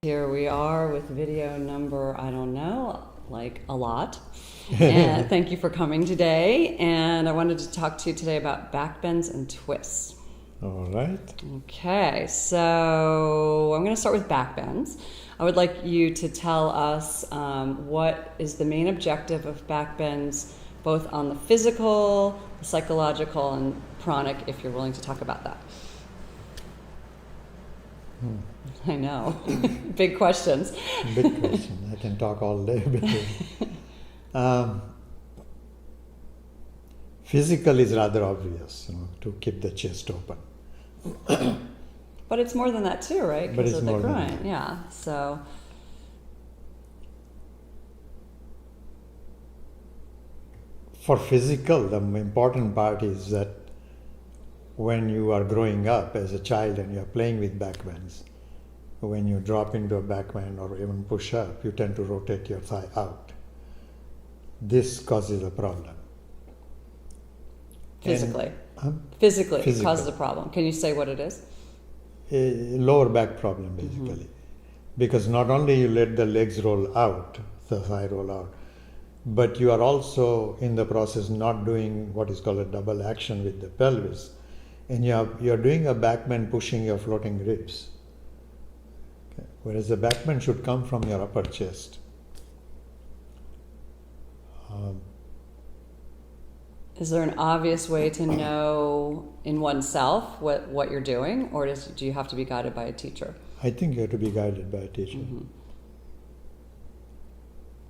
Here we are with video number, I don't know, like a lot. And thank you for coming today. And I wanted to talk to you today about backbends and twists. All right. Okay, so I'm going to start with backbends. I would like you to tell us what is the main objective of backbends, both on the physical, the psychological, and pranic, if you're willing to talk about that. I know. Big questions. Big question. I can talk all day. Physical is rather obvious, to keep the chest open. But it's more than that too, right? But it's of the more than groin. that. Yeah. So For physical, the important part is that when you are growing up as a child and you are playing with backbends, when you drop into a backbend or even push up, you tend to rotate your thigh out. This causes a problem. physically. And, Physically, it Physical. causes a problem. Can you say what it is? a lower back problem basically. Because not only you let the legs roll out, the thigh roll out, but you are also in the process not doing what is called a double action with the pelvis. And you're doing a backbend pushing your floating ribs. Okay. Whereas the backbend should come from your upper chest. Is there an obvious way to know in oneself what you're doing, or do you have to be guided by a teacher? I think you have to be guided by a teacher.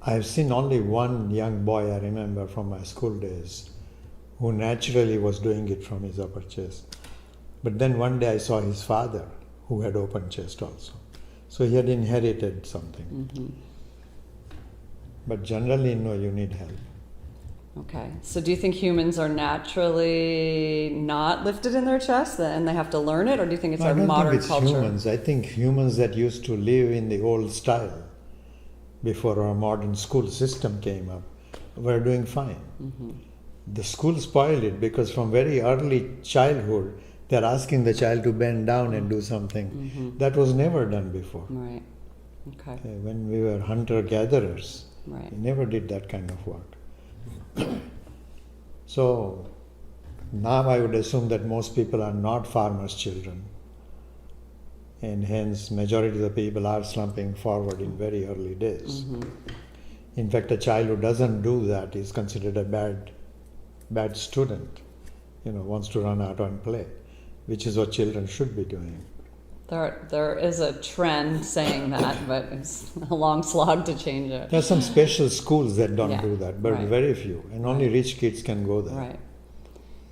I've seen only one young boy I remember from my school days who naturally was doing it from his upper chest. But then one day I saw his father who had open chest also. So he had inherited something. But generally, no, you need help. Okay. So do you think humans are naturally not lifted in their chest and they have to learn it, or do you think it's No, our modern I don't think it's culture? humans. I think humans that used to live in the old style before our modern school system came up were doing fine. The school spoiled it because from very early childhood, they're asking the child to bend down and do something that was never done before. Right. Okay. When we were hunter-gatherers, Right. we never did that kind of work. So now I would assume that most people are not farmers' children, and hence majority of the people are slumping forward in very early days. In fact, a child who doesn't do that is considered a bad student, wants to run out and play, which is what children should be doing. There is a trend saying that, but it's a long slog to change it. There are some special schools that don't Yeah, do that, but right. very few, and only rich kids can go there. Right.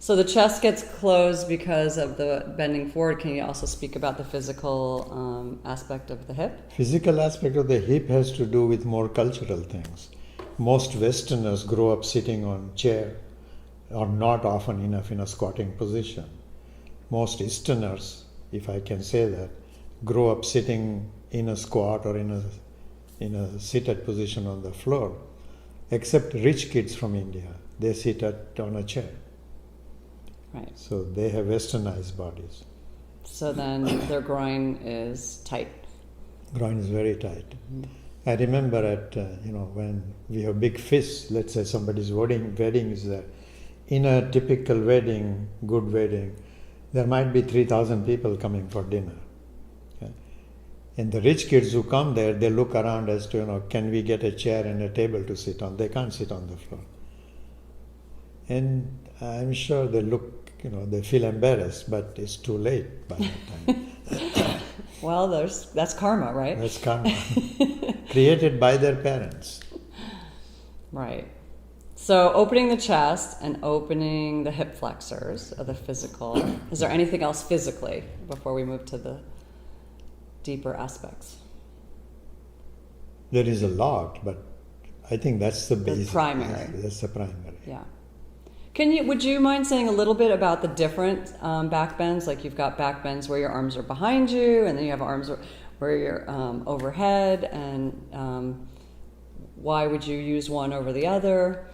So the chest gets closed because of the bending forward. Can you also speak about the physical aspect of the hip? Physical aspect of the hip has to do with more cultural things. Most Westerners grow up sitting on chair or not often enough in a squatting position. Most Easterners, if I can say that, grow up sitting in a squat or in a seated position on the floor, except rich kids from India. They sit on a chair. Right. So they have westernized bodies. So then their groin is tight. Groin is very tight. I remember when we have big feasts, let's say somebody's wedding is there. In a typical wedding, good wedding, there might be 3,000 people coming for dinner. Okay? And the rich kids who come there, they look around as to, can we get a chair and a table to sit on? They can't sit on the floor. And I'm sure they look, they feel embarrassed, but it's too late by that time. Well, that's karma, right? That's karma. Created by their parents. Right. So opening the chest and opening the hip flexors of the physical. Is there anything else physically before we move to the deeper aspects? There is a lot, but I think that's the basic. Primary. That's the primary. Yeah. Would you mind saying a little bit about the different backbends? Like you've got backbends where your arms are behind you, and then you have arms where you're overhead, and why would you use one over the other?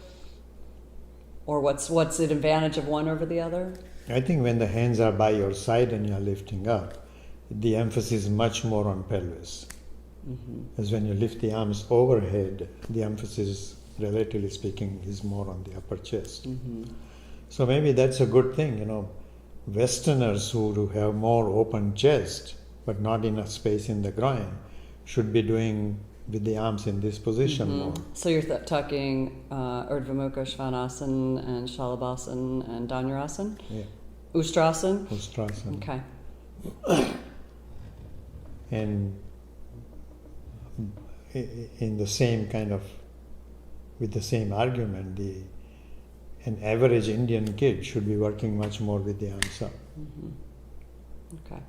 Or what's the advantage of one over the other? I think when the hands are by your side and you're lifting up, the emphasis is much more on pelvis. As when you lift the arms overhead, the emphasis, relatively speaking, is more on the upper chest. So maybe that's a good thing, Westerners who do have more open chest, but not enough space in the groin, should be doing with the arms in this position more. So you're tucking Urdhva Mukha Svanasana and Shalabhasana and Dhanurasana? Yeah. Ustrasana? Ustrasana. Okay. And in the same kind of, with the same argument, an average Indian kid should be working much more with the arms up. Okay.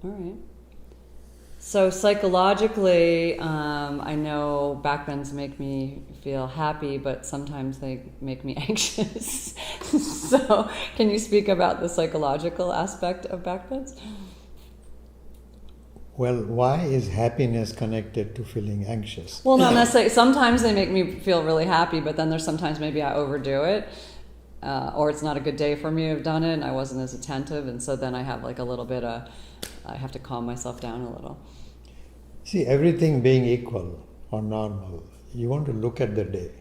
All right. So psychologically, I know backbends make me feel happy, but sometimes they make me anxious. So can you speak about the psychological aspect of backbends? Well, why is happiness connected to feeling anxious? Well, not necessarily. Sometimes they make me feel really happy, but then there's sometimes maybe I overdo it, or it's not a good day for me to have done it, and I wasn't as attentive, and so then I have like a little bit of, I have to calm myself down a little. See, everything being equal or normal, you want to look at the day.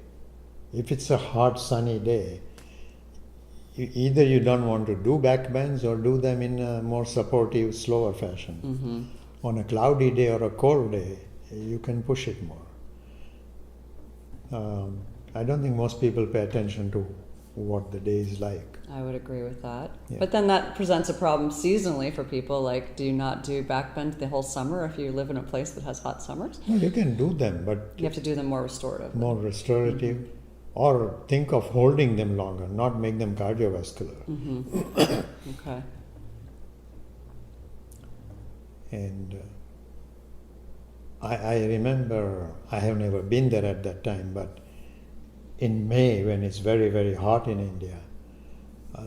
If it's a hot, sunny day, either you don't want to do backbends or do them in a more supportive, slower fashion. On a cloudy day or a cold day, you can push it more. I don't think most people pay attention to what the day is like. I would agree with that. Yeah. But then that presents a problem seasonally for people. Like, do you not do backbend the whole summer if you live in a place that has hot summers? Well, you can do them, but You have to do them more restorative. more restorative, or think of holding them longer, not make them cardiovascular. Okay. And I remember, I have never been there at that time, but in May, when it's very, very hot in India,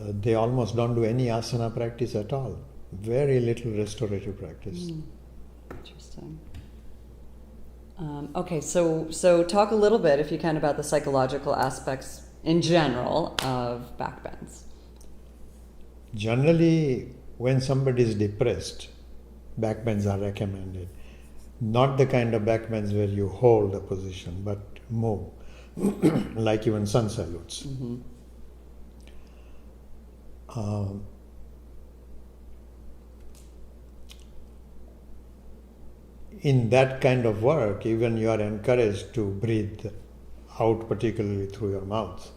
they almost don't do any asana practice at all. Very little restorative practice. Interesting. Okay, so talk a little bit, if you can, about the psychological aspects in general of backbends. Generally, when somebody is depressed, backbends are recommended. Not the kind of backbends where you hold a position, but move, like even sun salutes. In that kind of work, even you are encouraged to breathe out, particularly through your mouth.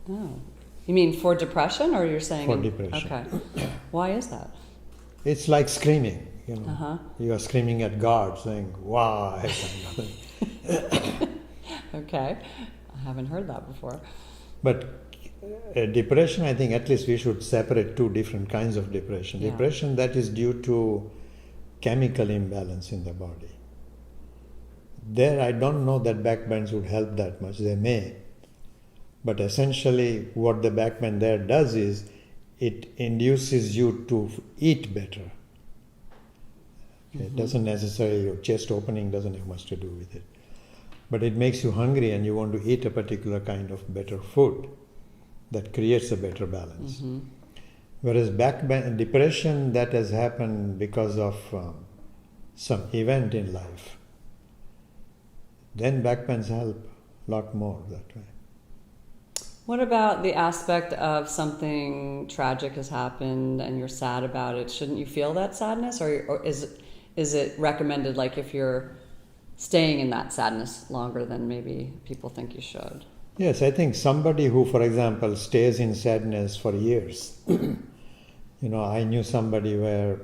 Oh. You mean for depression, or you're saying... For depression. Okay. Why is that? It's like screaming, You are screaming at God, saying, why? Okay. I haven't heard that before. But depression, I think at least we should separate two different kinds of depression. Yeah. Depression that is due to chemical imbalance in the body. There I don't know that backbends would help that much. They may. But essentially what the backbend there does is it induces you to eat better. Okay? It doesn't necessarily, your chest opening doesn't have much to do with it. But it makes you hungry and you want to eat a particular kind of better food that creates a better balance. Whereas depression that has happened because of some event in life, then backbends help a lot more that way. What about the aspect of something tragic has happened and you're sad about it? Shouldn't you feel that sadness, or is it recommended, like, if you're staying in that sadness longer than maybe people think you should? Yes, I think somebody who, for example, stays in sadness for years. I knew somebody where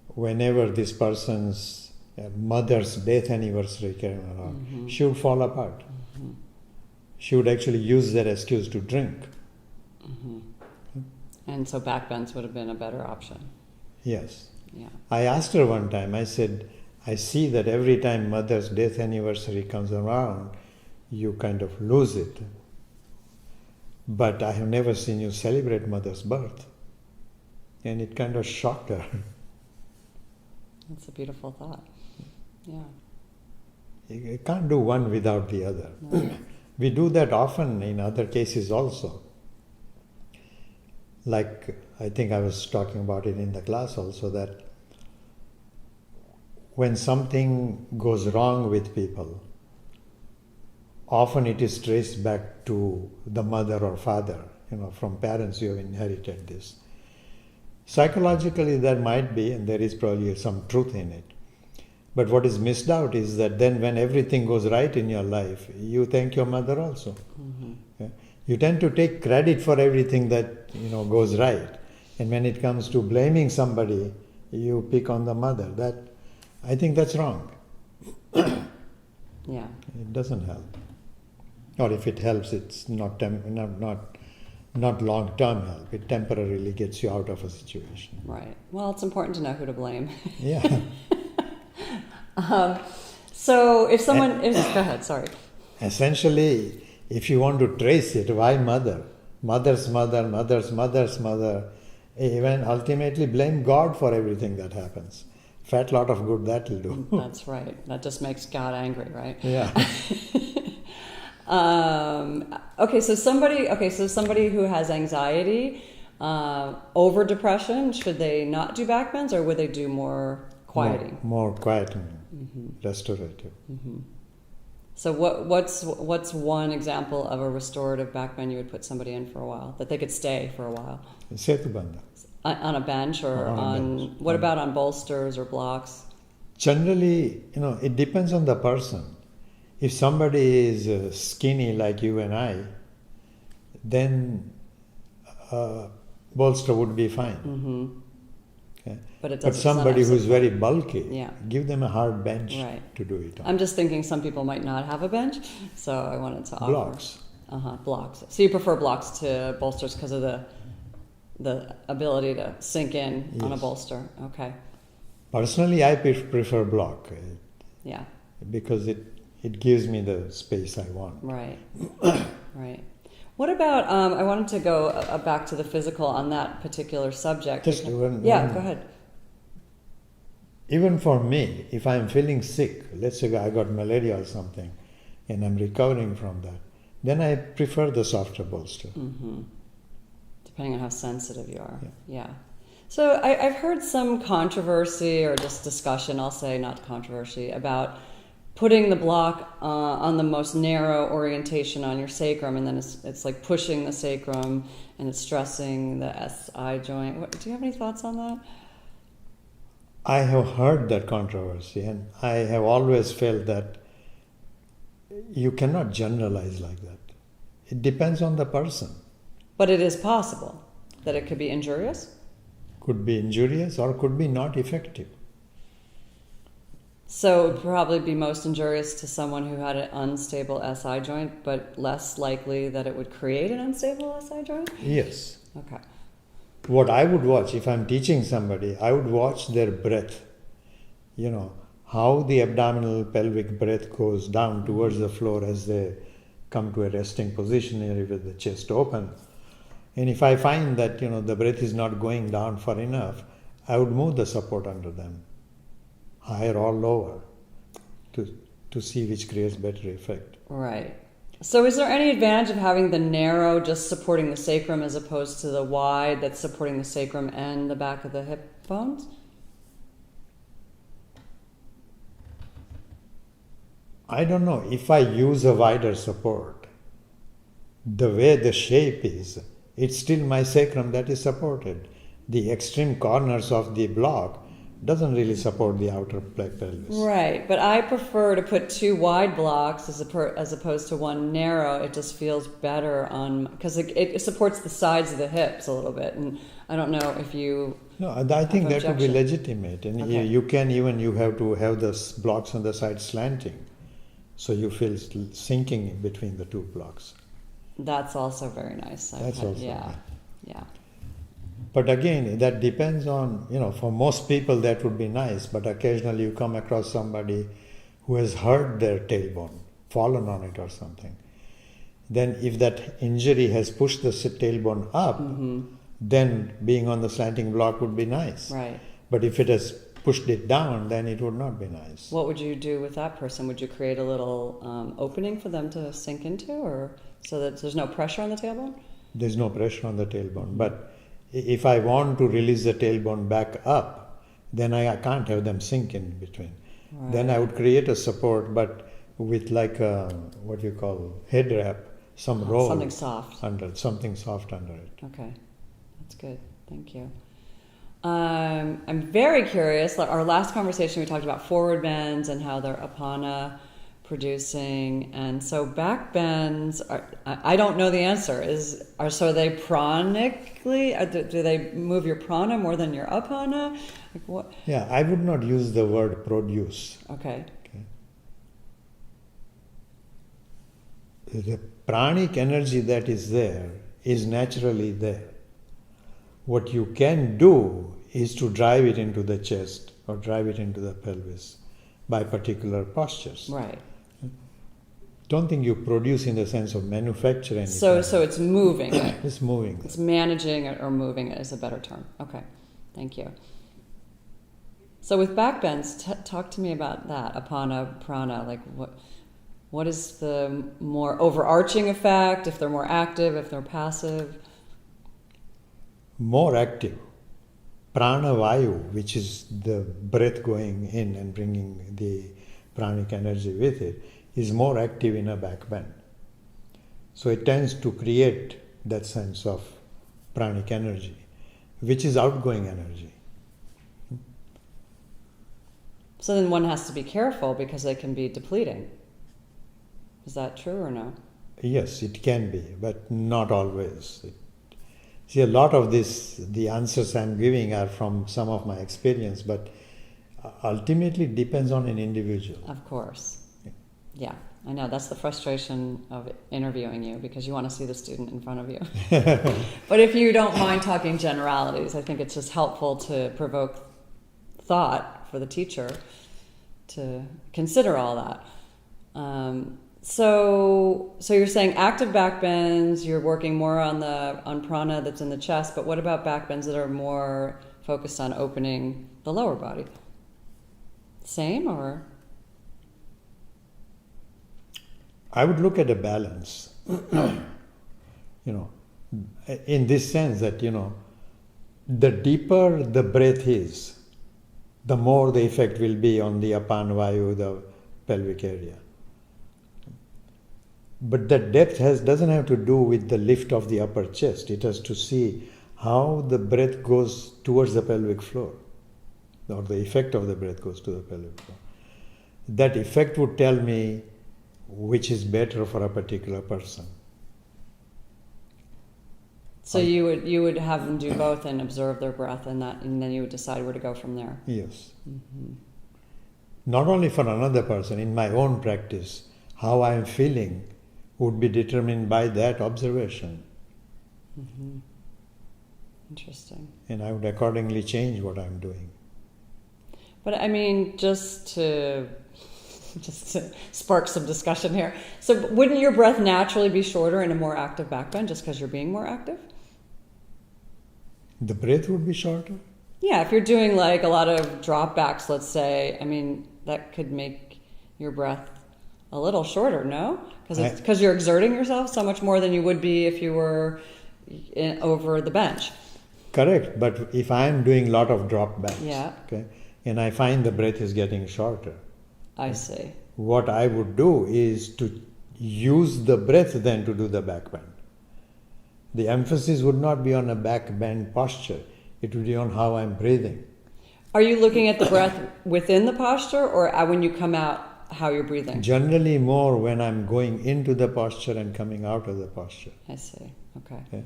whenever this person's mother's death anniversary came around, she would fall apart. She would actually use that excuse to drink. And so backbends would have been a better option. Yes. Yeah. I asked her one time, I said, I see that every time mother's death anniversary comes around, you kind of lose it. But I have never seen you celebrate mother's birth. And it kind of shocked her. That's a beautiful thought. Yeah. You can't do one without the other. No. We do that often in other cases also. Like, I think I was talking about it in the class also, that when something goes wrong with people, often it is traced back to the mother or father. From parents you have inherited this. Psychologically there might be, and there is probably some truth in it. But what is missed out is that then when everything goes right in your life, you thank your mother also. Mm-hmm. Yeah? You tend to take credit for everything that goes right. And when it comes to blaming somebody, you pick on the mother. I think that's wrong. Yeah. It doesn't help. Or if it helps, it's not long-term help. It temporarily gets you out of a situation. Right. Well, it's important to know who to blame. Yeah. So if someone go ahead, sorry. Essentially, if you want to trace it, why mother? Mother's mother, mother's mother's mother. Even ultimately blame God for everything that happens. Fat lot of good that will do. That's right. That just makes God angry, right? Yeah. So somebody who has anxiety, over depression, should they not do backbends, or would they do more quieting? More quieting, Mm-hmm. restorative. Mm-hmm. So what's one example of a restorative backbend you would put somebody in for a while, that they could stay for a while? Setubandha. On a bench, or on what about on bolsters or blocks? Generally, it depends on the person. If somebody is skinny like you and I, then bolster would be fine. Mm-hmm. Okay? But somebody who's very bulky, Yeah. give them a hard bench Right. to do it on. I'm just thinking some people might not have a bench, so I wanted to offer Blocks. Blocks. So you prefer blocks to bolsters because of the ability to sink in on a Yes. bolster. Okay. Personally, I prefer block Yeah. because it gives me the space I want. Right. Right. What about? I wanted to go back to the physical on that particular subject. Just Go ahead. Even for me, if I'm feeling sick, let's say I got malaria or something, and I'm recovering from that, then I prefer the softer bolster. Mm-hmm. Depending on how sensitive you are. Yeah. So I've heard some controversy, or just discussion, I'll say, not controversy, about putting the block on the most narrow orientation on your sacrum, and then it's like pushing the sacrum, and it's stressing the SI joint. Do you have any thoughts on that? I have heard that controversy, and I have always felt that you cannot generalize like that. It depends on the person. But it is possible that it could be injurious? Could be injurious or could be not effective. So it would probably be most injurious to someone who had an unstable SI joint, but less likely that it would create an unstable SI joint? Yes. Okay. What I would watch, if I'm teaching somebody, I would watch their breath. How the abdominal pelvic breath goes down towards the floor as they come to a resting position here with the chest open. And if I find that, the breath is not going down far enough, I would move the support under them, higher or lower, to see which creates better effect. Right. So is there any advantage of having the narrow just supporting the sacrum as opposed to the wide that's supporting the sacrum and the back of the hip bones? I don't know. If I use a wider support, the way the shape is, it's still my sacrum that is supported. The extreme corners of the block doesn't really support the outer pelvis. Right, but I prefer to put two wide blocks as opposed to one narrow. It just feels better because it supports the sides of the hips a little bit, and I don't know if you. No, I think that would be legitimate, and Okay. you have to have the blocks on the side slanting, so you feel sinking in between the two blocks. That's also very nice. Yeah. But again, that depends on, for most people that would be nice, but occasionally you come across somebody who has hurt their tailbone, fallen on it or something. Then if that injury has pushed the tailbone up, then being on the slanting block would be nice. Right. But if it has pushed it down, then it would not be nice. What would you do with that person? Would you create a little opening for them to sink into, or so that there's no pressure on the tailbone? There's no pressure on the tailbone. But if I want to release the tailbone back up, then I can't have them sink in between. Then I would create a support, but with like a, what you call, head wrap, some roll. Something soft. Something soft under it. Okay, that's good. Thank you. I'm very curious. Our last conversation, we talked about forward bends and how they're apana producing, and so back bends are, I don't know the answer. So are they pranically? Do they move your prana more than your apana? Like what? Yeah, I would not use the word produce. Okay. The pranic energy that is there is naturally there. What you can do is to drive it into the chest or drive it into the pelvis by particular postures. Right. Don't think you produce in the sense of manufacture anything. So it's moving it. It's moving. It's managing it or moving it is a better term. Okay, thank you. So with backbends, talk to me about that, apana, prana. Like what is the more overarching effect, if they're more active, if they're passive? More active. Prana vayu, which is the breath going in and bringing the pranic energy with it, is more active in a back bend. So it tends to create that sense of pranic energy, which is outgoing energy. So then one has to be careful because they can be depleting. Is that true or no? Yes, it can be, but not always. See, a lot of this, the answers I'm giving are from some of my experience, but ultimately it depends on an individual. Of course. Yeah, I know. That's the frustration of interviewing you because you want to see the student in front of you. But if you don't mind talking generalities, I think it's just helpful to provoke thought for the teacher to consider all that. So you're saying active backbends, you're working more on prana that's in the chest, but what about backbends that are more focused on opening the lower body? Same or? I would look at a balance, in this sense that, the deeper the breath is, the more the effect will be on the apana vayu, the pelvic area. But that depth doesn't have to do with the lift of the upper chest. It has to see how the breath goes towards the pelvic floor, or the effect of the breath goes to the pelvic floor. That effect would tell me which is better for a particular person. So you would have them do both and observe their breath, and then you would decide where to go from there. Yes. Mm-hmm. Not only for another person, in my own practice, how I am feeling would be determined by that observation. Mm-hmm. Interesting. And I would accordingly change what I'm doing. But I mean, just to spark some discussion here. So wouldn't your breath naturally be shorter in a more active backbend just because you're being more active? The breath would be shorter? Yeah, if you're doing like a lot of drop backs, let's say, I mean, that could make your breath a little shorter, no? Because you're exerting yourself so much more than you would be if you were over the bench. Correct, but if I'm doing a lot of drop backs, yeah. Okay, and I find the breath is getting shorter, I see. what I would do is to use the breath then to do the back bend. The emphasis would not be on a back bend posture, it would be on how I'm breathing. Are you looking at the breath within the posture or when you come out, how you're breathing? Generally more when I'm going into the posture and coming out of the posture. I see, okay.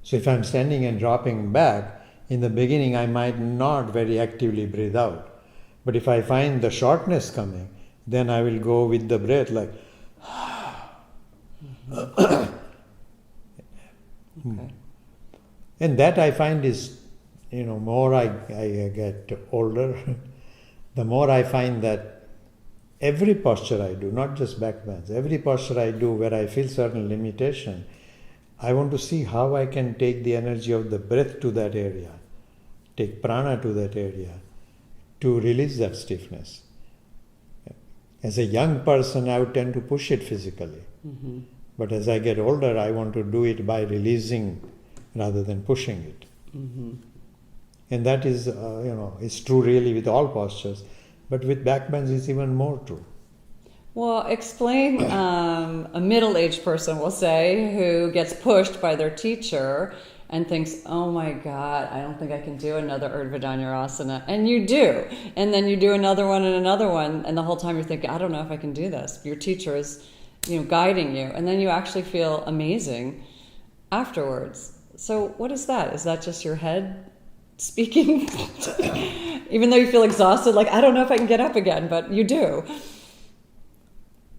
So if I'm standing and dropping back, in the beginning I might not very actively breathe out. But if I find the shortness coming, then I will go with the breath like Okay. And that I find is, more I get older, the more I find that every posture I do, not just backbends, every posture I do where I feel certain limitation, I want to see how I can take the energy of the breath to that area, take prana to that area, to release that stiffness. As a young person, I would tend to push it physically. Mm-hmm. But as I get older, I want to do it by releasing rather than pushing it. Mm-hmm. And that is, it's true really with all postures. But with backbends, it's even more true. Well, explain a middle-aged person, we'll say, who gets pushed by their teacher and thinks, oh my God, I don't think I can do another Urdhva Dhanurasana. And you do. And then you do another one and another one. And the whole time you're thinking, I don't know if I can do this. Your teacher is, guiding you. And then you actually feel amazing afterwards. So what is that? Is that just your head speaking? Even though you feel exhausted, like, I don't know if I can get up again, but you do.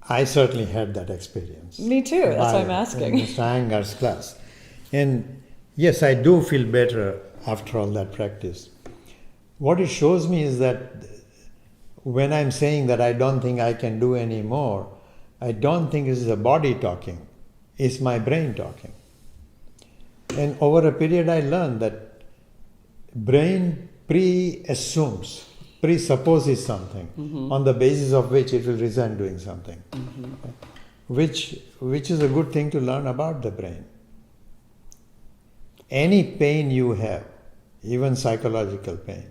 I certainly had that experience. Me too. That's why I'm asking. In Mr. Iyengar's class. And yes, I do feel better after all that practice. What it shows me is that when I'm saying that I don't think I can do any more, I don't think it's the body talking. It's my brain talking. And over a period I learned that brain presupposes something on the basis of which it will resent doing something, which is a good thing to learn about the brain. Any pain you have, even psychological pain,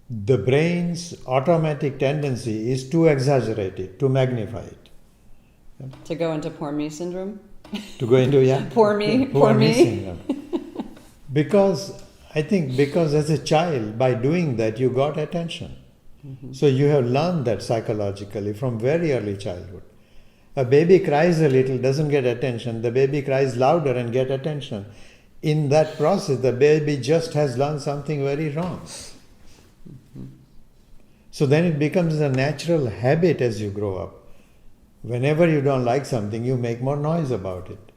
the brain's automatic tendency is to exaggerate it, to magnify it. To go into poor me syndrome? To go into, poor me syndrome. Because as a child, by doing that, you got attention. So you have learned that psychologically from very early childhood. A baby cries a little, doesn't get attention. The baby cries louder and get attention. In that process, the baby just has learned something very wrong. So then it becomes a natural habit as you grow up. Whenever you don't like something, you make more noise about it.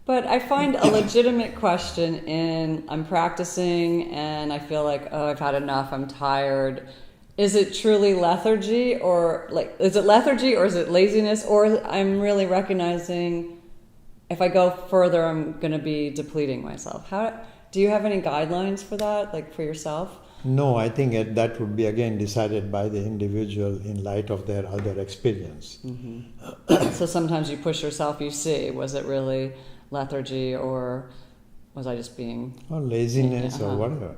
But I find a legitimate question in, I'm practicing and I feel like, oh, I've had enough, I'm tired. Is it truly lethargy, or is it laziness, or I'm really recognizing if I go further, I'm going to be depleting myself? Do you have any guidelines for that, for yourself? No, I think that would be again decided by the individual in light of their other experience. So sometimes you push yourself, you see, was it really lethargy, or was I just being... Or laziness or whatever.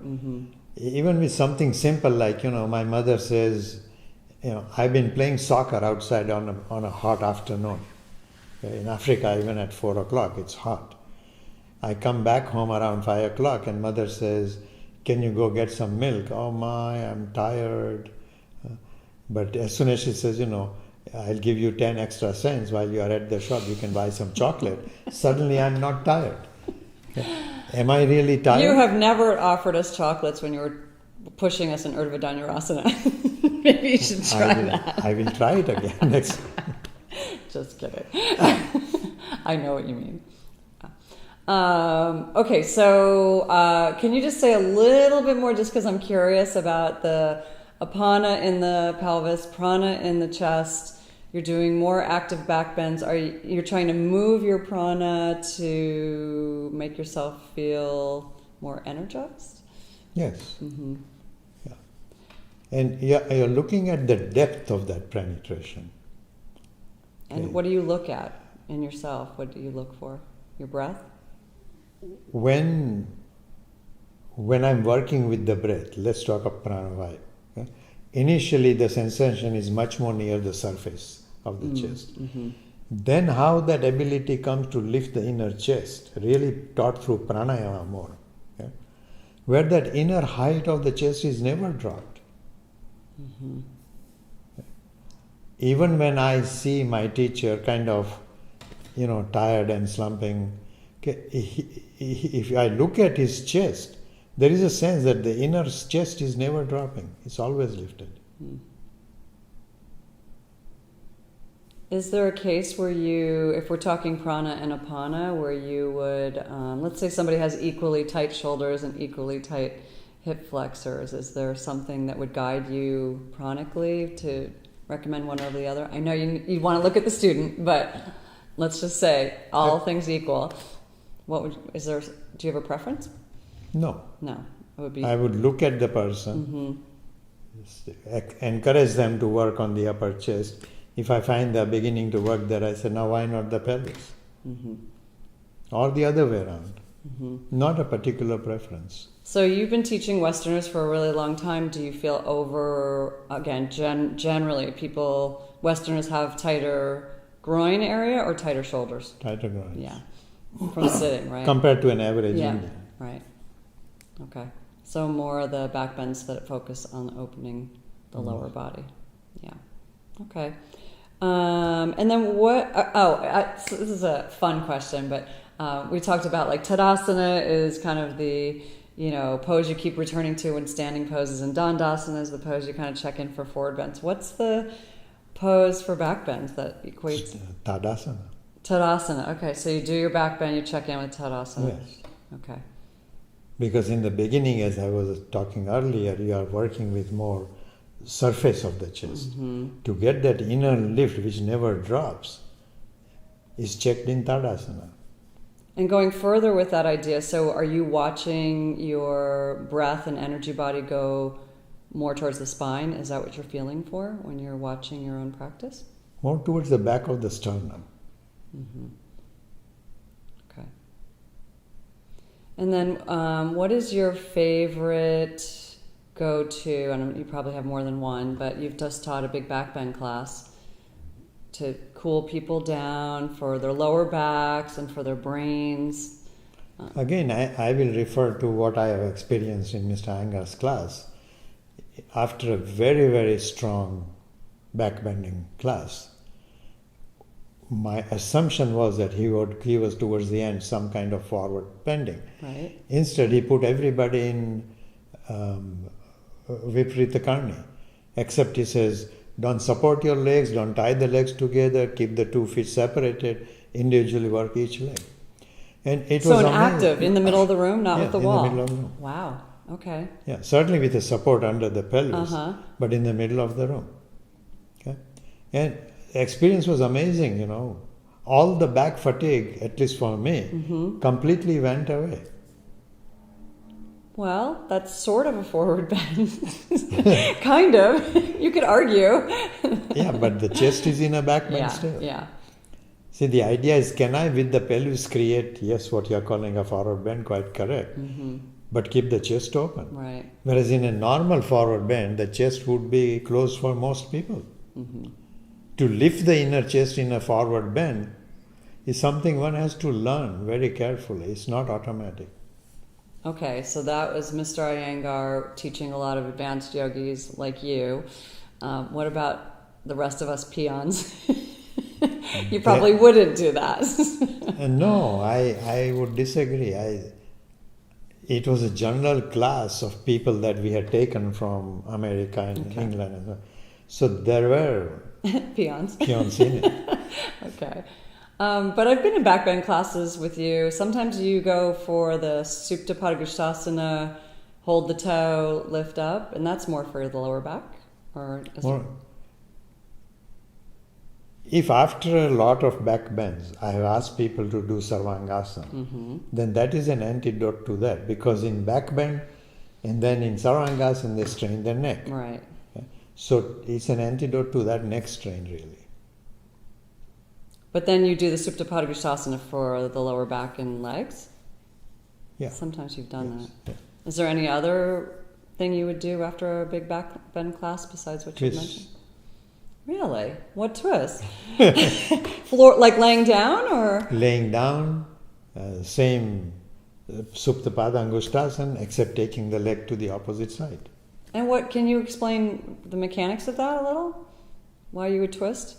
Even with something simple like, my mother says, I've been playing soccer outside on a hot afternoon. In Africa, even at 4 o'clock, it's hot. I come back home around 5 o'clock and mother says, can you go get some milk? Oh my, I'm tired. But as soon as she says, I'll give you 10 extra cents while you are at the shop, you can buy some chocolate. Suddenly I'm not tired. Am I really tired? You have never offered us chocolates when you were pushing us in Urdhva Dhanurasana. Maybe you should try that. I will try it again next. Just kidding. I know what you mean. Okay, so can you just say a little bit more, just because I'm curious about the apana in the pelvis, prana in the chest. You're doing more active backbends. You're trying to move your prana to make yourself feel more energized? Yes. Yeah. And you're looking at the depth of that penetration. And what do you look at in yourself? What do you look for? Your breath? When I'm working with the breath, let's talk of pranavaya. Okay? Initially, the sensation is much more near the surface of the chest. Then how that ability comes to lift the inner chest, really taught through pranayama more. Okay? Where that inner height of the chest is never dropped. Even when I see my teacher kind of, tired and slumping, if I look at his chest, there is a sense that the inner chest is never dropping. It's always lifted. Is there a case where if we're talking prana and apana, where you would, let's say somebody has equally tight shoulders and equally tight hip flexors, is there something that would guide you pranically to recommend one over the other? I know you want to look at the student, but let's just say all things equal. Do you have a preference? No. No. I would look at the person, encourage them to work on the upper chest. If I find they're beginning to work there, I say, now why not the pelvis? Or the other way around. Not a particular preference. So you've been teaching Westerners for a really long time. Do you feel generally Westerners have tighter groin area or tighter shoulders? Tighter groins. Yeah. From sitting, right? Compared to an average Yeah, Indian. right. Okay. So more of the back bends that focus on opening the lower body. Yeah. Okay. And then what? So this is a fun question, but we talked about like Tadasana is kind of the pose you keep returning to when standing poses, and Dandasana is the pose you kind of check in for forward bends. What's the pose for back bends that equates? Tadasana. Tadasana. Okay, so you do your back bend, you check in with Tadasana. Yes. Okay. Because in the beginning, as I was talking earlier, you are working with more surface of the chest. To get that inner lift, which never drops, is checked in Tadasana. And going further with that idea, so are you watching your breath and energy body go more towards the spine? Is that what you're feeling for when you're watching your own practice? More towards the back of the sternum. Okay. And then what is your favorite go-to? I don't, you probably have more than one, but you've just taught a big back bend class to cool people down for their lower backs and for their brains. Again, I will refer to what I have experienced in Mr. Angar's class. After a very, very strong backbending class, my assumption was that he was towards the end some kind of forward bending. Right. Instead, he put everybody in Viparita Karni, except he says, don't support your legs, don't tie the legs together, keep the 2 feet separated, individually work each leg. And it was amazing. Active, in the middle of the room, not with the wall. In the middle of the room. Wow, okay. Yeah, certainly with a support under the pelvis, but in the middle of the room. Okay? And the experience was amazing, All the back fatigue, at least for me, completely went away. Well, that's sort of a forward bend. Kind of. You could argue. Yeah, but the chest is in a back bend still. Yeah. See, the idea is, can I with the pelvis create, yes, what you're calling a forward bend, quite correct, but keep the chest open. Right. Whereas in a normal forward bend, the chest would be closed for most people. To lift the inner chest in a forward bend is something one has to learn very carefully. It's not automatic. Okay, so that was Mr. Iyengar teaching a lot of advanced yogis like you. What about the rest of us peons? You probably wouldn't do that. No, I would disagree. It was a general class of people that we had taken from America and England. And so there were peons in it. Okay. But I've been in backbend classes with you. Sometimes you go for the Supta Padangusthasana, hold the toe, lift up, and that's more for the lower back? If after a lot of back bends, I have asked people to do Sarvangasana, then that is an antidote to that, because in back bend and then in Sarvangasana they strain their neck. Right. Okay? So it's an antidote to that neck strain, really. But then you do the Supta Padangusthasana for the lower back and legs? Yeah. Sometimes you've done that. Yeah. Is there any other thing you would do after a big back bend class besides what you mentioned? Really? What twist? Floor, like laying down or? Laying down, same Supta Padangusthasana, except taking the leg to the opposite side. And what, can you explain the mechanics of that a little? Why you would twist?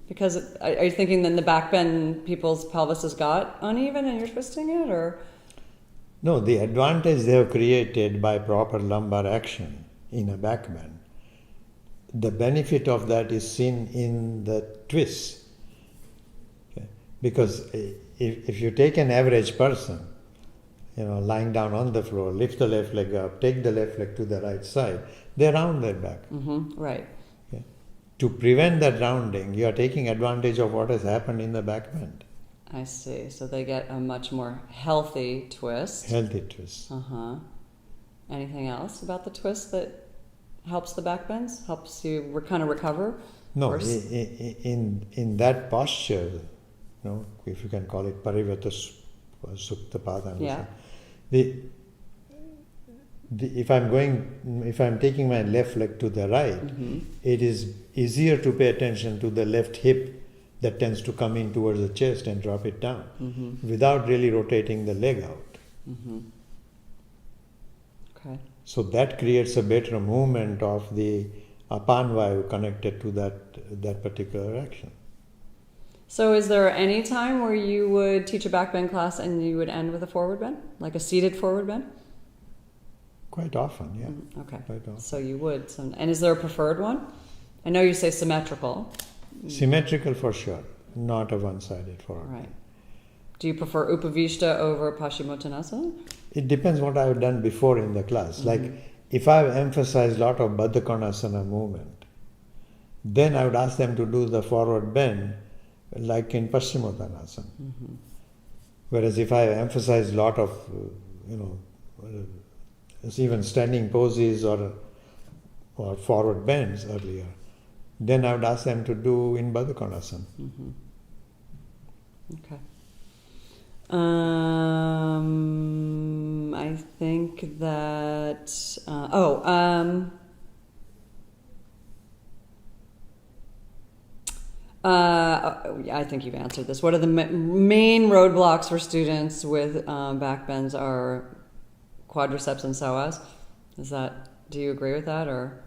Because are you thinking then the back bend people's pelvis has got uneven and you're twisting it, or? No, the advantage they have created by proper lumbar action in a back bend, the benefit of that is seen in the twists. Okay? Because if you take an average person, lying down on the floor, lift the left leg up, take the left leg to the right side, they round their back. Right. Okay? To prevent that rounding, you are taking advantage of what has happened in the back bend. I see. So they get a much more healthy twist. Healthy twist. Anything else about the twist that helps the back bends? Helps you kind of recover? No, in that posture, if you can call it Parivata or Sukta Padang. Yeah. If I'm taking my left leg to the right, it is easier to pay attention to the left hip that tends to come in towards the chest and drop it down without really rotating the leg out. Okay. So that creates a better movement of the apanvayu connected to that particular action. So is there any time where you would teach a back bend class and you would end with a forward bend? Like a seated forward bend? Quite often, yeah. Okay. Quite often. So you would. And is there a preferred one? I know you say symmetrical. Symmetrical for sure, not a one-sided forward. Right. Do you prefer Upavishta over Paschimottanasana? It depends what I've done before in the class. Like if I've emphasized a lot of Baddha Konasana movement, then I would ask them to do the forward bend like in Paschimottanasana. Whereas if I emphasize a lot of, even standing poses or forward bends earlier, then I would ask them to do in Baddha Konasana. Okay. I think that. I think you've answered this. What are the main roadblocks for students with back bends are quadriceps and psoas? Do you agree with that, or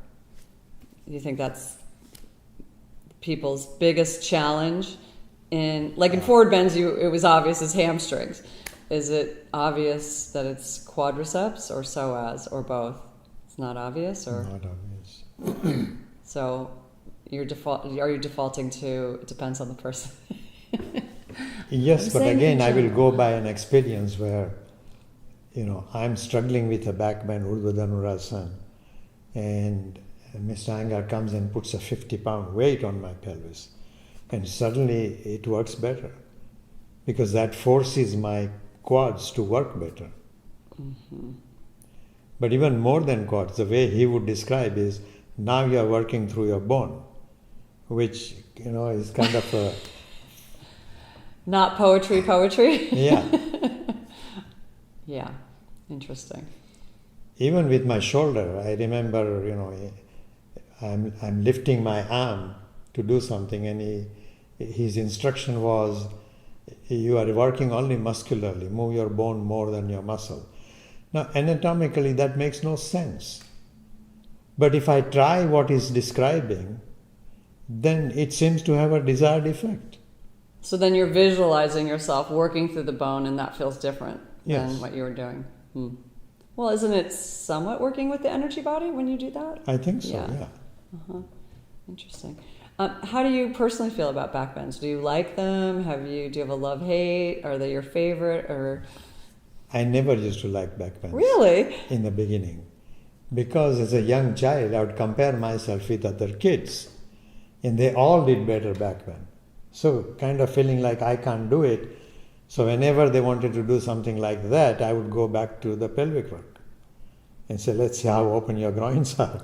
do you think that's people's biggest challenge? In forward bends, it was obvious as hamstrings. Is it obvious that it's quadriceps or psoas or both? It's not obvious, or Not obvious. so are you defaulting to it depends on the person? Yes, I'm but saying again, in I will general. go by an experience where, I'm struggling with a back bend Urdhva Dhanurasana, and Mr. Angar comes and puts a 50-pound weight on my pelvis, and suddenly it works better because that forces my quads to work better. But even more than quads, the way he would describe is now you are working through your bone, which is kind of a Not poetry. yeah. Yeah, interesting. Even with my shoulder, I remember, I'm lifting my arm to do something, and his instruction was, you are working only muscularly, move your bone more than your muscle. Now, anatomically, that makes no sense. But if I try what he's describing, then it seems to have a desired effect. So then you're visualizing yourself working through the bone, and that feels different Yes. than what you were doing. Well, isn't it somewhat working with the energy body when you do that? I think so, Yeah. yeah. Interesting. How do you personally feel about back bends? Do you like them? Do you have a love-hate? Are they your favorite? Or I never used to like back bends. really? In the beginning. Because as a young child, I would compare myself with other kids, and they all did better back bend. So kind of feeling like I can't do it. So whenever they wanted to do something like that, I would go back to the pelvic work and say, let's see how open your groins are.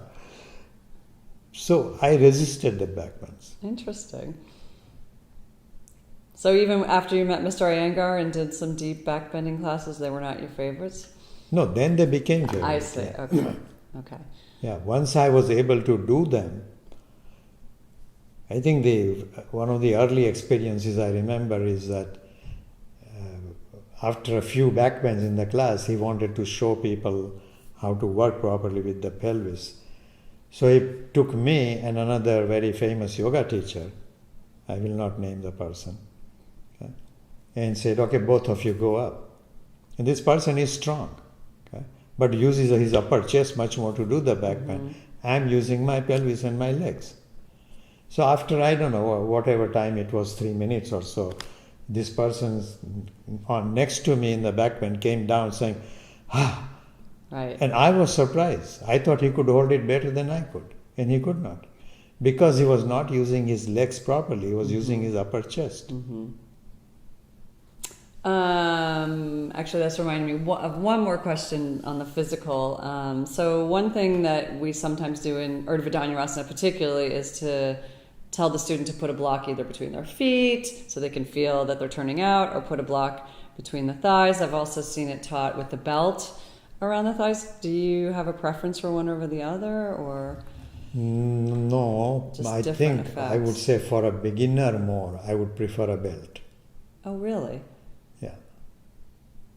So I resisted the back bends. Interesting. So even after you met Mr. Iyengar and did some deep back bending classes, they were not your favorites? No, then they became favorites. I see. Yeah. Okay. Okay. Yeah, once I was able to do them, I think one of the early experiences I remember is that after a few backbends in the class, he wanted to show people how to work properly with the pelvis. So he took me and another very famous yoga teacher, I will not name the person, okay, and said, okay, both of you go up. And this person is strong, okay, but uses his upper chest much more to do the backbend. I'm using my pelvis and my legs. So after, I don't know, whatever time it was, 3 minutes or so, this person next to me in the backbend came down saying, Right. And I was surprised. I thought he could hold it better than I could, and he could not. Because he was not using his legs properly, he was using his upper chest. Actually, that's reminding me of one more question on the physical. So one thing that we sometimes do in Urdhva Dhanurasana particularly is to tell the student to put a block either between their feet so they can feel that they're turning out, or put a block between the thighs. I've also seen it taught with the belt around the thighs. Do you have a preference for one over the other, or? No, Just I different think I would effects. say for a beginner more, I would prefer a belt. Oh, really? Yeah.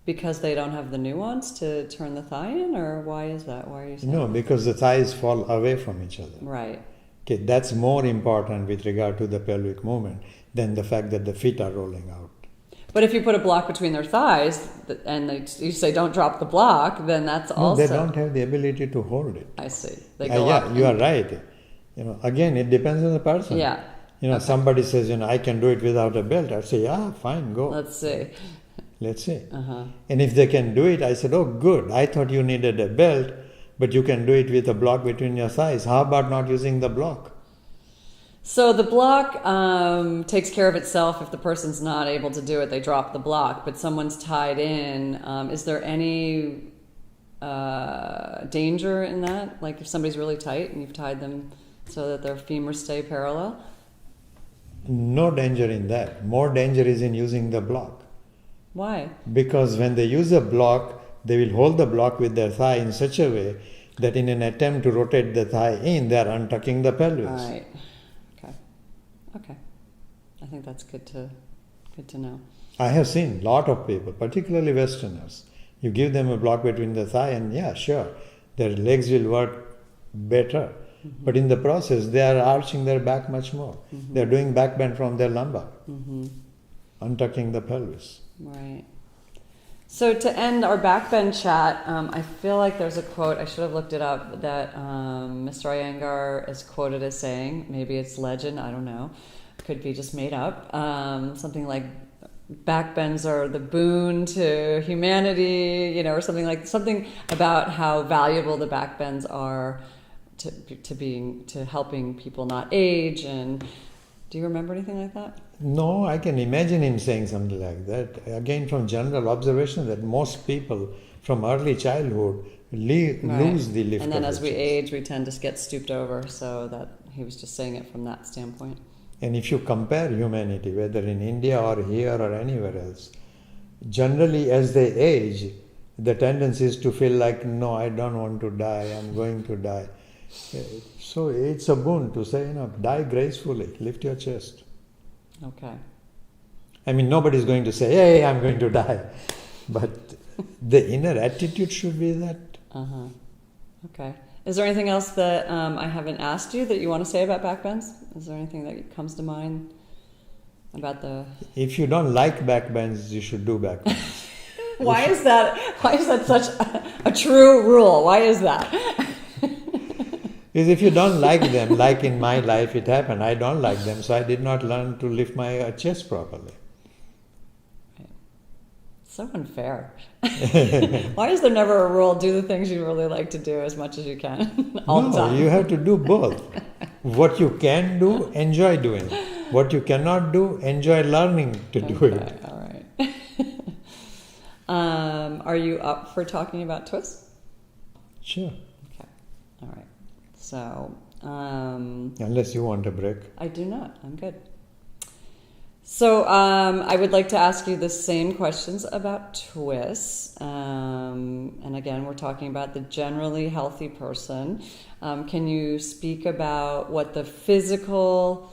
Because they don't have the nuance to turn the thigh in, or why is that? Why are you saying No, that? because the thighs fall away from each other. Right. Okay, that's more important with regard to the pelvic movement than the fact that the feet are rolling out. But if you put a block between their thighs and you say don't drop the block, then that's No, also. they don't have the ability to hold it. I see. They go Yeah, up. you are right. Again, it depends on the person. Yeah. Somebody says, I can do it without a belt. I say, yeah, fine, go. Let's see. Let's see. Uh-huh. And if they can do it, I said, oh, good. I thought you needed a belt, but you can do it with a block between your thighs. How about not using the block? So the block takes care of itself. If the person's not able to do it, they drop the block. But someone's tied in. Is there any danger in that? Like if somebody's really tight and you've tied them so that their femurs stay parallel? No danger in that. More danger is in using the block. Why? Because when they use a block, they will hold the block with their thigh in such a way that in an attempt to rotate the thigh in, they are untucking the pelvis. All right. Okay. I think that's good to know. I have seen a lot of people, particularly Westerners. You give them a block between the thigh and yeah, sure, their legs will work better. Mm-hmm. But in the process, they are arching their back much more. Mm-hmm. They are doing back bend from their lumbar, untucking the pelvis. Right. So to end our back bend chat, I feel like there's a quote, I should have looked it up, that Mr. Iyengar is quoted as saying, maybe it's legend, I don't know, could be just made up, something like back bends are the boon to humanity, or something about how valuable the back bends are to helping people not age. And do you remember anything like that? No, I can imagine him saying something like that. Again, from general observation, that most people from early childhood lose the lift. And then of as the we chest. age, we tend to get stooped over. So that he was just saying it from that standpoint. And if you compare humanity, whether in India or here or anywhere else, generally as they age, the tendency is to feel like, no, I don't want to die, I'm going to die. So it's a boon to say, die gracefully, lift your chest. Okay. I mean, nobody's going to say, hey, I'm going to die. But the inner attitude should be that. Uh-huh. Okay. Is there anything else that I haven't asked you that you want to say about backbends? Is there anything that comes to mind about the... If you don't like backbends, you should do backbends. Why is that such a true rule? Why is that? Because if you don't like them, like in my life it happened, I don't like them, so I did not learn to lift my chest properly. Right. So unfair. Why is there never a rule? Do the things you really like to do as much as you can all the time. You have to do both. What you can do, enjoy doing. What you cannot do, enjoy learning to do it. All right. Are you up for talking about twists? Sure. Okay. All right. So, Unless you want a break. I do not. I'm good. So, I would like to ask you the same questions about twists. And again, we're talking about the generally healthy person. Can you speak about what the physical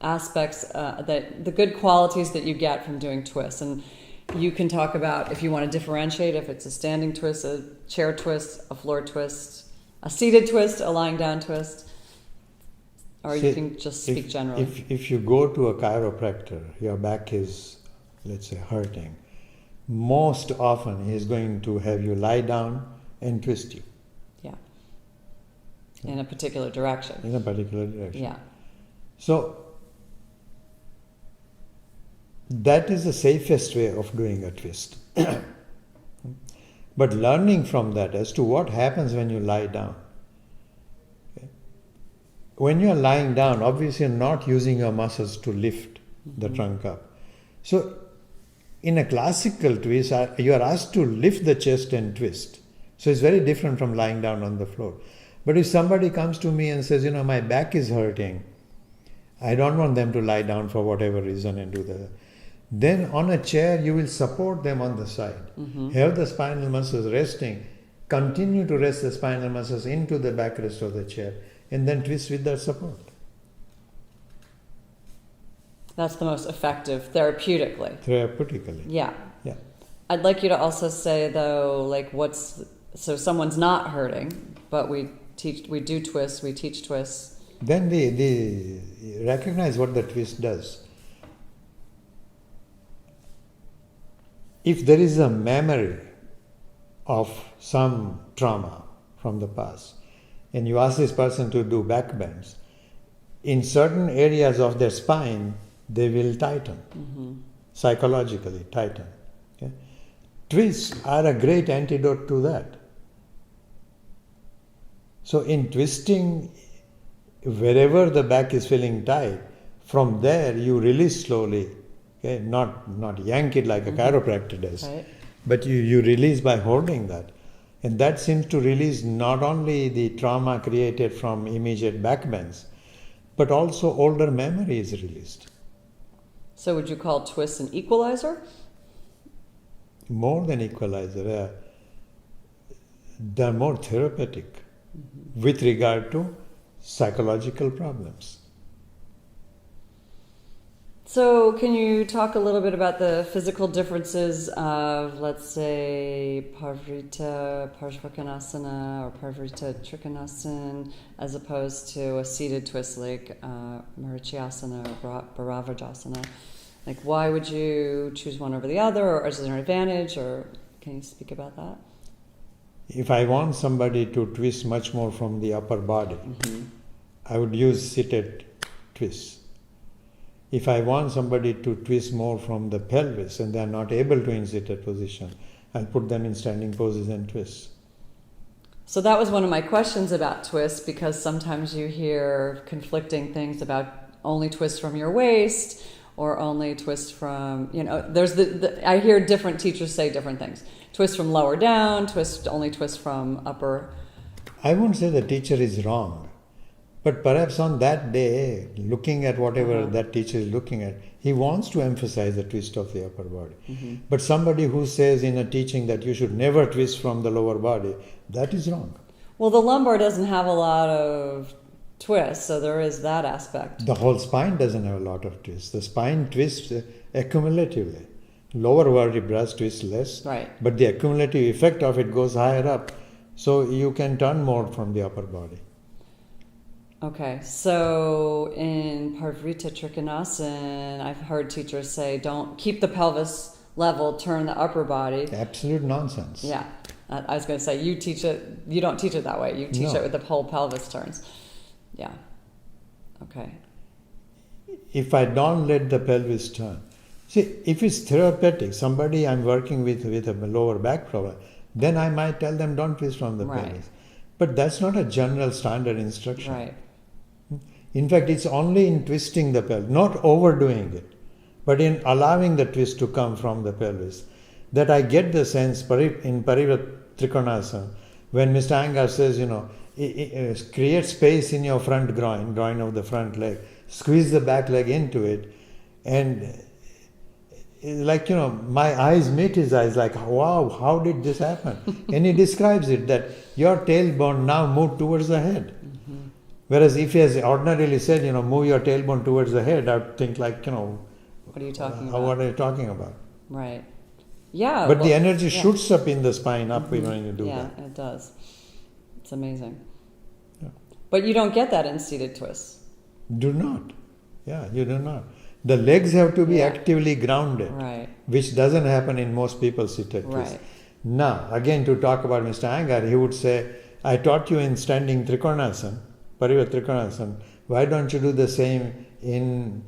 aspects, the good qualities that you get from doing twists? And you can talk about, if you want to differentiate, if it's a standing twist, a chair twist, a floor twist, a seated twist, a lying down twist, or you can just speak generally. If you go to a chiropractor, your back is, let's say, hurting, most often he's going to have you lie down and twist you. Yeah. In a particular direction. In a particular direction. Yeah. So, that is the safest way of doing a twist. But learning from that as to what happens when you lie down. Okay. When you are lying down, obviously you're not using your muscles to lift the trunk up. So, in a classical twist, you are asked to lift the chest and twist. So, it's very different from lying down on the floor. But if somebody comes to me and says, my back is hurting, I don't want them to lie down for whatever reason and do that. Then on a chair, you will support them on the side. Have the spinal muscles resting. Continue to rest the spinal muscles into the backrest of the chair and then twist with that support. That's the most effective therapeutically. Therapeutically. Yeah. Yeah. I'd like you to also say though, like so someone's not hurting, but we do twists, we teach twists. Then we recognize what the twist does. If there is a memory of some trauma from the past, and you ask this person to do backbends, in certain areas of their spine, they will tighten, psychologically tighten. Okay? Twists are a great antidote to that. So in twisting, wherever the back is feeling tight, from there you release slowly. Okay? Not yank it like a chiropractor does, Right. but you release by holding that. And that seems to release not only the trauma created from immediate backbends, but also older memory is released. So would you call twists an equalizer? More than equalizer, they're more therapeutic with regard to psychological problems. So can you talk a little bit about the physical differences of, let's say, Parvrita Parshvakonasana or Parvrita Trikonasana as opposed to a seated twist like Marichyasana or Bharavajasana? Like, why would you choose one over the other, or is there an advantage, or can you speak about that? If I want somebody to twist much more from the upper body, I would use seated twists. If I want somebody to twist more from the pelvis and they are not able to in seated position, I'll put them in standing poses and twists. So that was one of my questions about twists, because sometimes you hear conflicting things about only twist from your waist or only twist from, there's I hear different teachers say different things. Twist from lower down, only twist from upper. I won't say the teacher is wrong, but perhaps on that day, looking at whatever that teacher is looking at, he wants to emphasize the twist of the upper body. But somebody who says in a teaching that you should never twist from the lower body, that is wrong. Well, the lumbar doesn't have a lot of twists, so there is that aspect. The whole spine doesn't have a lot of twists. The spine twists accumulatively. Lower vertebrae twist less, Right. but the accumulative effect of it goes higher up. So you can turn more from the upper body. Okay, so in Parvrita Trikonasana, I've heard teachers say, don't keep the pelvis level, turn the upper body. Absolute nonsense. Yeah, I was going to say, you don't teach it that way. You teach No. it with the whole pelvis turns. Yeah, okay. If I don't let the pelvis turn. See, if it's therapeutic, somebody I'm working with a lower back problem, then I might tell them don't twist from the Right. pelvis. But that's not a general standard instruction. Right. In fact, it's only in twisting the pelvis, not overdoing it, but in allowing the twist to come from the pelvis, that I get the sense in Parivat Trikonasana, when Mr. Iyengar says, create space in your front groin of the front leg, squeeze the back leg into it, and my eyes meet his eyes, like, wow, how did this happen? And he describes it that your tailbone now moved towards the head. Whereas if he has ordinarily said, move your tailbone towards the head, I would think like, What are you talking about? what are you talking about? Right. Yeah. But the energy shoots up in the spine when you do yeah, that. it does. It's amazing. Yeah. But you don't get that in seated twists. Do not. Yeah, you do not. The legs have to be Yeah. actively grounded, Right. which doesn't happen in most people's seated twists. Right. Now, again, to talk about Mr. Iyengar, he would say, I taught you in standing Trikonasana, Parivat Trikonasana. Why don't you do the same in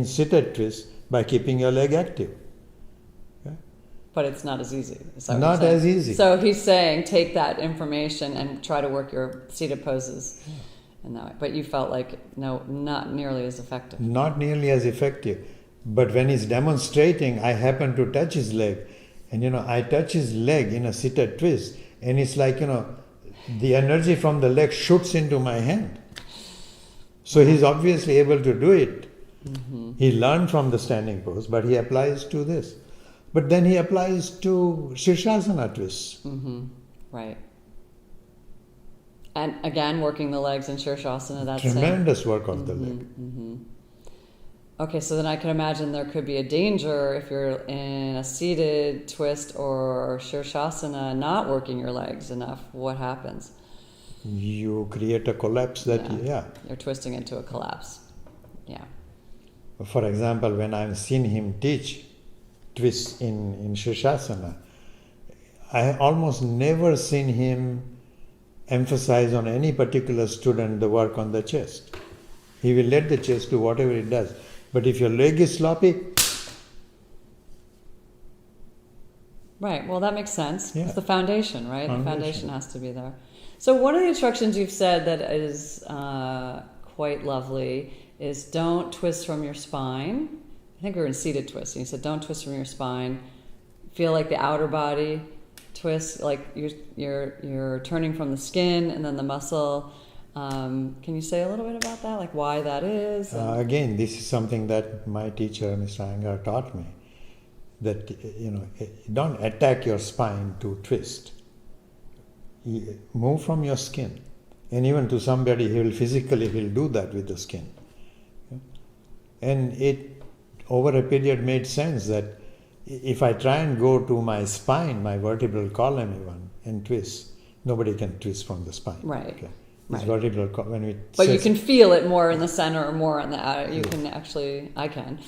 seated twist by keeping your leg active? Okay? But it's not as easy. Is that what Not you're saying? as easy. So he's saying take that information and try to work your seated poses in that way. But you felt like, no, not nearly as effective. Not nearly as effective. But when he's demonstrating, I happen to touch his leg. And I touch his leg in a seated twist. And it's like, the energy from the leg shoots into my hand. So he's obviously able to do it. He learned from the standing pose, but he applies to this. But then he applies to Shirshasana twists. Right. And again, working the legs in Shirshasana, that's Tremendous work of the leg. Okay, so then I can imagine there could be a danger if you're in a seated twist or Shirshasana not working your legs enough. What happens? You create a collapse that, You're twisting into a collapse. Yeah. For example, when I've seen him teach twists in Shirshasana, I almost never seen him emphasize on any particular student the work on the chest. He will let the chest do whatever it does. But if your leg is sloppy... Right, well that makes sense. Yeah. It's the foundation, right? The foundation has to be there. So one of the instructions you've said that is quite lovely is don't twist from your spine. I think we were in seated twist. And you said don't twist from your spine. Feel like the outer body twist, like you're turning from the skin and then the muscle. Can you say a little bit about that, like why that is? Again, this is something that my teacher, Mr. Iyengar, taught me. That, don't attack your spine to twist. Move from your skin. And even to somebody, he'll do that with the skin. And it, over a period, made sense that if I try and go to my spine, my vertebral column even, and twist, nobody can twist from the spine. Right. Okay. Right. Vertebral column. But you can feel it more in the center or more on the outer. You can actually, I can.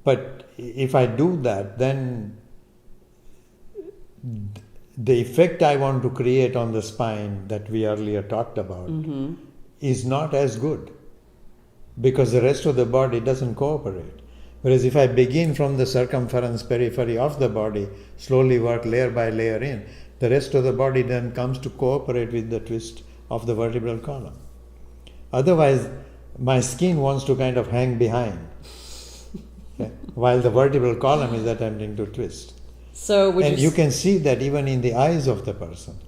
But if I do that, then the effect I want to create on the spine that we earlier talked about is not as good, because the rest of the body doesn't cooperate. Whereas if I begin from the circumference periphery of the body, slowly work layer by layer in, the rest of the body then comes to cooperate with the twist of the vertebral column. Otherwise, my skin wants to kind of hang behind, while the vertebral column is attempting to twist. So you can see that even in the eyes of the person.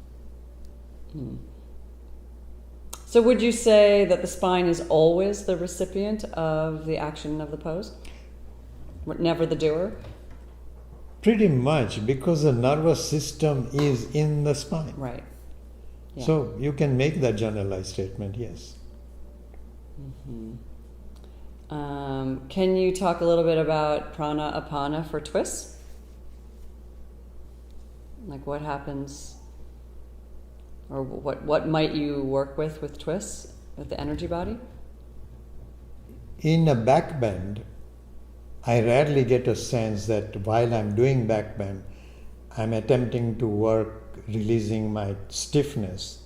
So would you say that the spine is always the recipient of the action of the pose? Never the doer? Pretty much, because the nervous system is in the spine. Right. Yeah. So you can make that generalized statement, yes. Can you talk a little bit about prana apana for twists? Like what happens, or what might you work with twists, with the energy body? In a backbend, I rarely get a sense that while I'm doing backbend, I'm attempting to work releasing my stiffness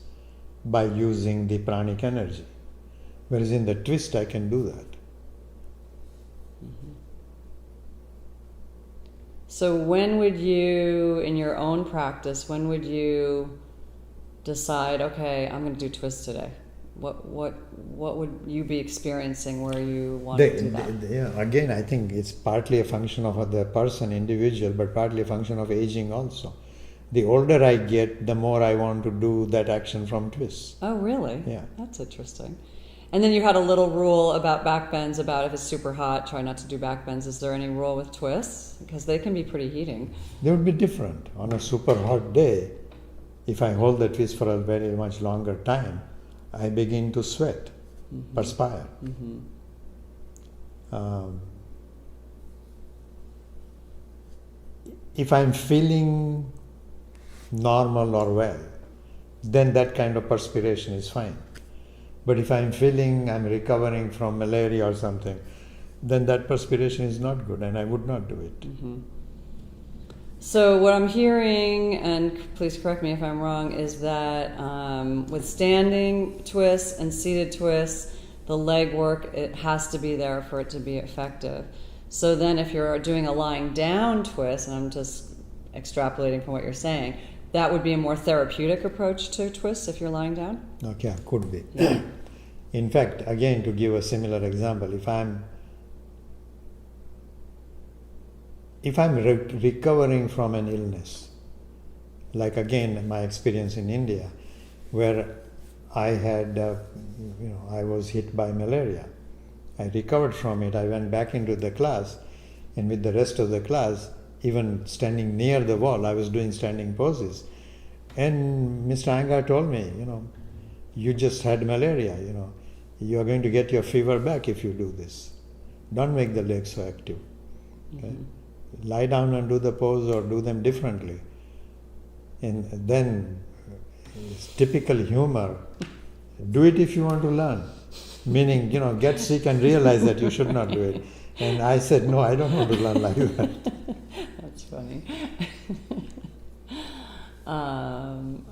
by using the pranic energy. Whereas in the twist, I can do that. So when would you, in your own practice, when would you decide, okay, I'm going to do twist today? What would you be experiencing where you want to do that? Again, I think it's partly a function of the person, individual, but partly a function of aging also. The older I get, the more I want to do that action from twists. Oh, really? Yeah. That's interesting. And then you had a little rule about backbends, about if it's super hot, try not to do backbends. Is there any rule with twists? Because they can be pretty heating. They would be different. On a super hot day, if I hold the twist for a very much longer time, I begin to sweat, perspire. If I'm feeling normal or well, then that kind of perspiration is fine. But if I'm feeling I'm recovering from malaria or something, then that perspiration is not good and I would not do it. So what I'm hearing, and please correct me if I'm wrong, is that with standing twists and seated twists, the leg work, it has to be there for it to be effective. So then if you're doing a lying down twist, and I'm just extrapolating from what you're saying, that would be a more therapeutic approach to twists if you're lying down? Okay, could be. Yeah. In fact, again, to give a similar example, if I'm recovering from an illness Like again, my experience in India, where I had, I was hit by malaria. I recovered from it. I went back into the class, and with the rest of the class, even standing near the wall, I was doing standing poses. And Mr. Anga told me, you just had malaria, you are going to get your fever back if you do this. Don't make the legs so active. Okay? Mm-hmm. Lie down and do the pose or do them differently. And then, it's typical humor, do it if you want to learn. Meaning, get sick and realize that you should not do it. And I said, no, I don't want to learn like that. That's funny.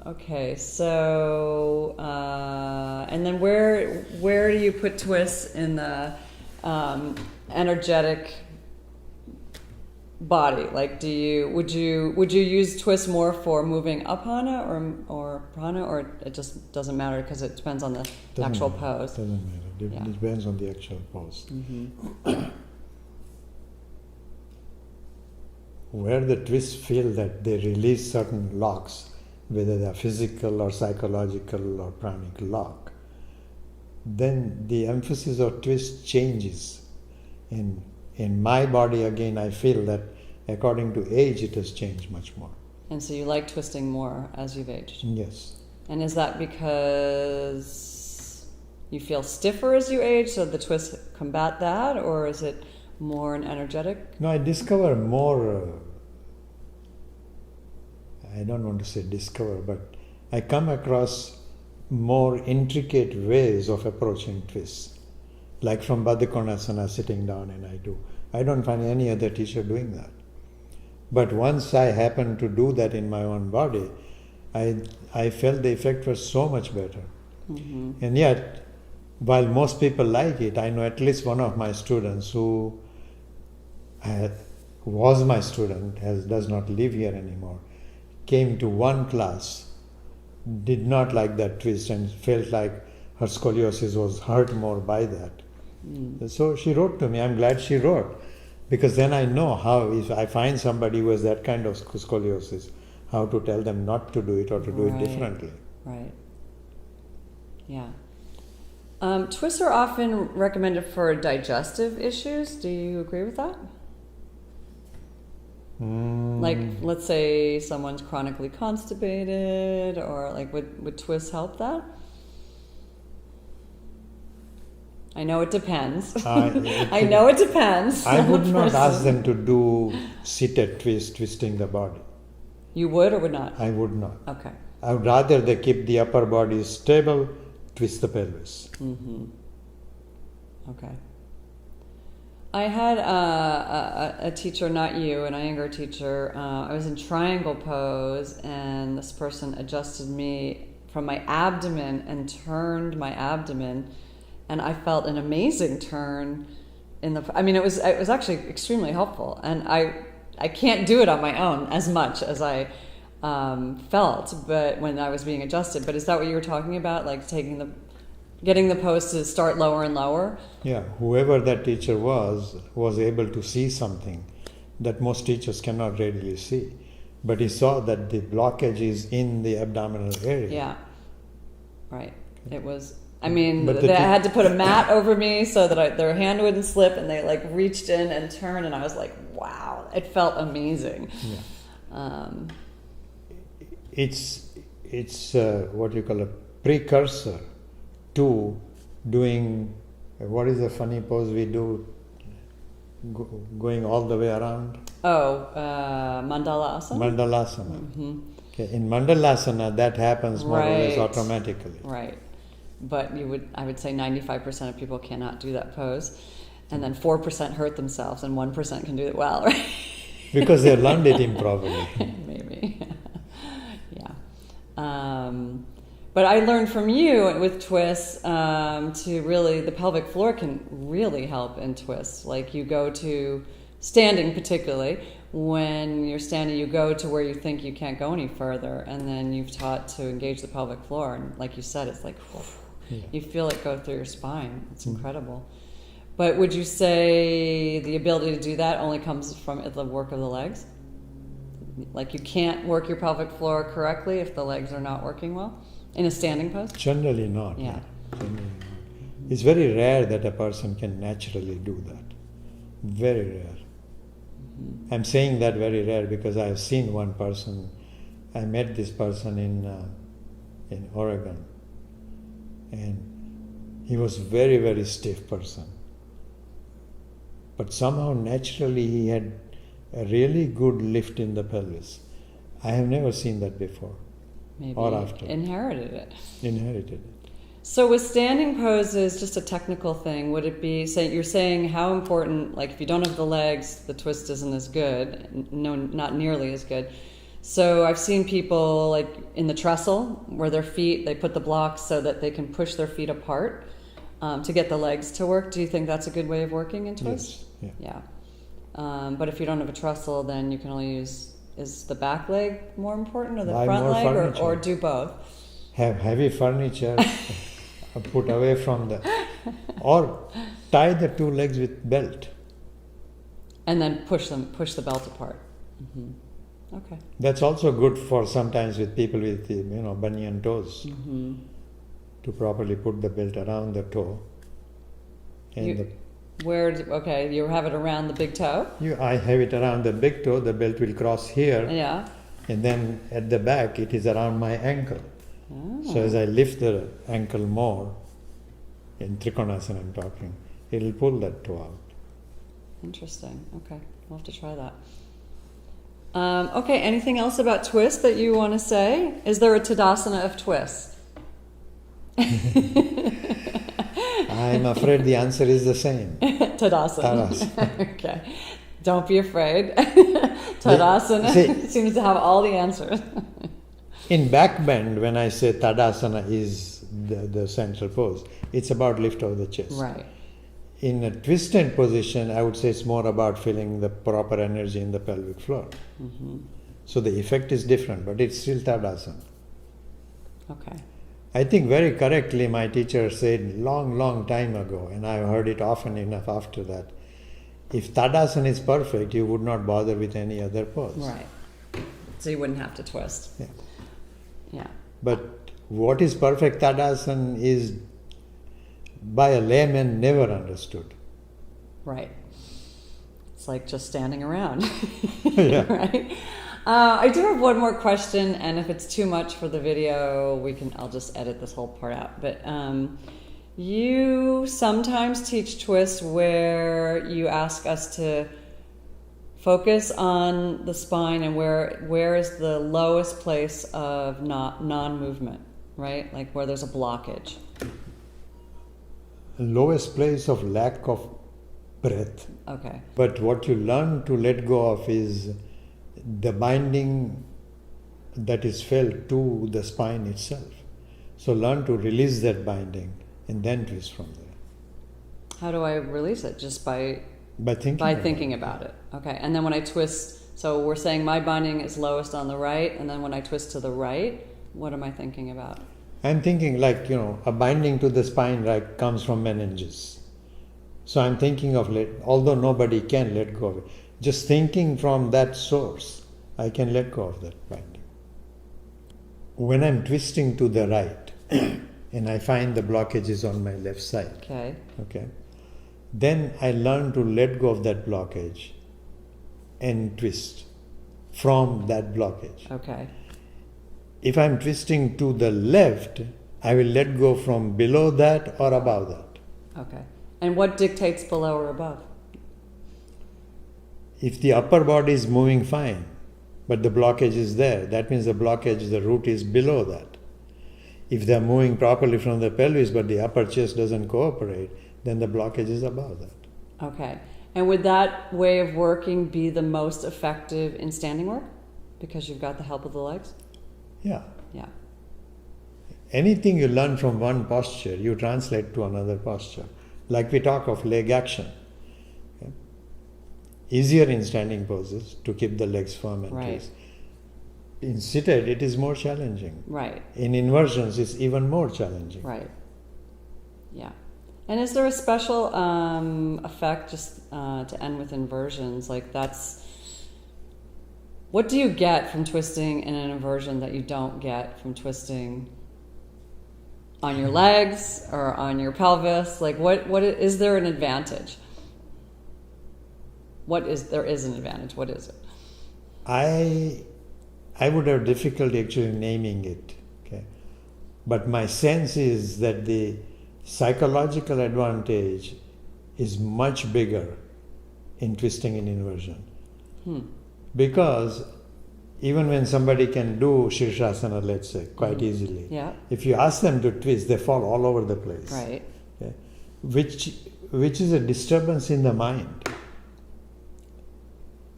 Okay, so and then where do you put twists in the energetic body? Like, would you use twists more for moving apana or prana, or it just doesn't matter because it depends on the actual pose? Doesn't matter. It depends on the actual pose. Mm-hmm. Where the twists feel that they release certain locks, whether they're physical or psychological or pranic lock, then the emphasis of twist changes. In my body, again, I feel that according to age, it has changed much more. And so you like twisting more as you've aged? Yes. And is that because you feel stiffer as you age, so the twists combat that, or is it more an energetic? No, I discover more, I don't want to say discover, but I come across more intricate ways of approaching twists. Like from Baddha sitting down and I do. I don't find any other teacher doing that. But once I happened to do that in my own body, I felt the effect was so much better. Mm-hmm. And yet, while most people like it, I know at least one of my students who was my student, does not live here anymore, came to one class, did not like that twist and felt like her scoliosis was hurt more by that. Mm. So she wrote to me. I'm glad she wrote, because then I know how, if I find somebody who has that kind of scoliosis, how to tell them not to do it or to do it differently. Right. Yeah. Twists are often recommended for digestive issues. Do you agree with that? Like, let's say someone's chronically constipated, or like, would twists help that? I know it depends. I know it depends. I would not ask them to do seated twist, twisting the body. You would or would not? I would not. Okay. I would rather they keep the upper body stable, twist the pelvis. Mm-hmm. Okay. I had a teacher, not you, an Iyengar teacher. I was in triangle pose, and this person adjusted me from my abdomen and turned my abdomen, and I felt an amazing turn in the. I mean, it was actually extremely helpful, and I can't do it on my own as much as I felt, but when I was being adjusted. But is that what you were talking about, like getting the pose to start lower and lower? Yeah, whoever that teacher was able to see something that most teachers cannot readily see. But he saw that the blockage is in the abdominal area. Yeah, right. It was, I mean, they had to put a mat over me so that their hand wouldn't slip, and they like reached in and turned, and I was like, wow, it felt amazing. Yeah. It's what you call a precursor to doing, what is the funny pose we do, going all the way around? Mandala asana? Mandala asana. Mm-hmm. Okay. In Mandala asana, that happens more or less automatically. Right. But I would say 95% of people cannot do that pose. And then 4% hurt themselves and 1% can do it well, right? Because they learned it improperly. Maybe. Yeah. But I learned from you with twists to really, the pelvic floor can really help in twists. Like you go to, standing particularly, when you're standing, you go to where you think you can't go any further, and then you've taught to engage the pelvic floor. And like you said, it's like, you feel it go through your spine. It's incredible. But would you say the ability to do that only comes from the work of the legs? Like you can't work your pelvic floor correctly if the legs are not working well in a standing pose? Generally not. Yeah. Generally not. It's very rare that a person can naturally do that. Very rare. I'm saying that very rare because I've seen one person. I met this person in Oregon, and he was very, very stiff person. But somehow naturally he had a really good lift in the pelvis. I have never seen that before. Maybe or after. inherited it. Inherited it. So with standing poses, just a technical thing, would it be, say, you're saying how important, like if you don't have the legs, the twist isn't as good, no, not nearly as good. So I've seen people like in the trestle where their feet, they put the blocks so that they can push their feet apart to get the legs to work. Do you think that's a good way of working in twist? Yes. Yeah. Yeah. But if you don't have a trestle, then you can only use, is the back leg more important or the Buy front more leg furniture. or do both? Have heavy furniture put away from the, or tie the two legs with belt. And then push the belt apart. Mm-hmm. Okay. That's also good for sometimes with people with bunion toes, to properly put the belt around the toe. And Okay, you have it around the big toe? I have it around the big toe, the belt will cross here, Yeah. and then at the back it is around my ankle. Oh. So as I lift the ankle more, in Trikonasana I'm talking, it will pull that toe out. Interesting. Okay, we'll have to try that. Okay, anything else about twist that you want to say? Is there a Tadasana of twist? I'm afraid the answer is the same. Tadasana. Tadasana. Okay. Don't be afraid. Tadasana seems to have all the answers. In backbend, when I say Tadasana is the central pose, it's about lift of the chest. Right. In a twisted position, I would say it's more about feeling the proper energy in the pelvic floor. Mm-hmm. So the effect is different, but it's still Tadasana. Okay. I think very correctly my teacher said long time ago, and I've heard it often enough after that, if Tadasana is perfect, you would not bother with any other pose. Right. So you wouldn't have to twist. Yeah. Yeah. But what is perfect Tadasana is by a layman never understood. Right. It's like just standing around. Yeah. Right? I do have one more question, and if it's too much for the video, I'll just edit this whole part out. But you sometimes teach twist where you ask us to focus on the spine and where is the lowest place of non-movement, right? Like where there's a blockage. Lowest place of lack of breath. Okay. But what you learn to let go of is the binding that is felt to the spine itself. So learn to release that binding and then twist from there. How do I release it? Just by thinking about it. Okay. And then when I twist, so we're saying my binding is lowest on the right, and then when I twist to the right, what am I thinking about? I'm thinking like, a binding to the spine comes from meninges. So I'm thinking of although nobody can let go of it, just thinking from that source, I can let go of that binding. When I'm twisting to the right, and I find the blockage is on my left side. Okay. Then I learn to let go of that blockage and twist from that blockage. Okay. If I'm twisting to the left, I will let go from below that or above that. Okay. And what dictates below or above? If the upper body is moving fine, but the blockage is there, that means the root is below that. If they're moving properly from the pelvis, but the upper chest doesn't cooperate, then the blockage is above that. Okay. And would that way of working be the most effective in standing work? Because you've got the help of the legs? Yeah. Yeah. Anything you learn from one posture, you translate to another posture. Like we talk of leg action. Okay? Easier in standing poses to keep the legs firm and twist. In seated, it is more challenging. Right. In inversions, it's even more challenging. Right. Yeah. And is there a special effect, just to end with inversions, like that's What do you get from twisting in an inversion that you don't get from twisting on your legs or on your pelvis? Like, what is there an advantage? There is an advantage. What is it? I would have difficulty actually naming it. Okay, but my sense is that the psychological advantage is much bigger in twisting in inversion. Because even when somebody can do Shirshasana, let's say, quite easily, Yeah. if you ask them to twist, they fall all over the place. Right. Okay? Which is a disturbance in the mind.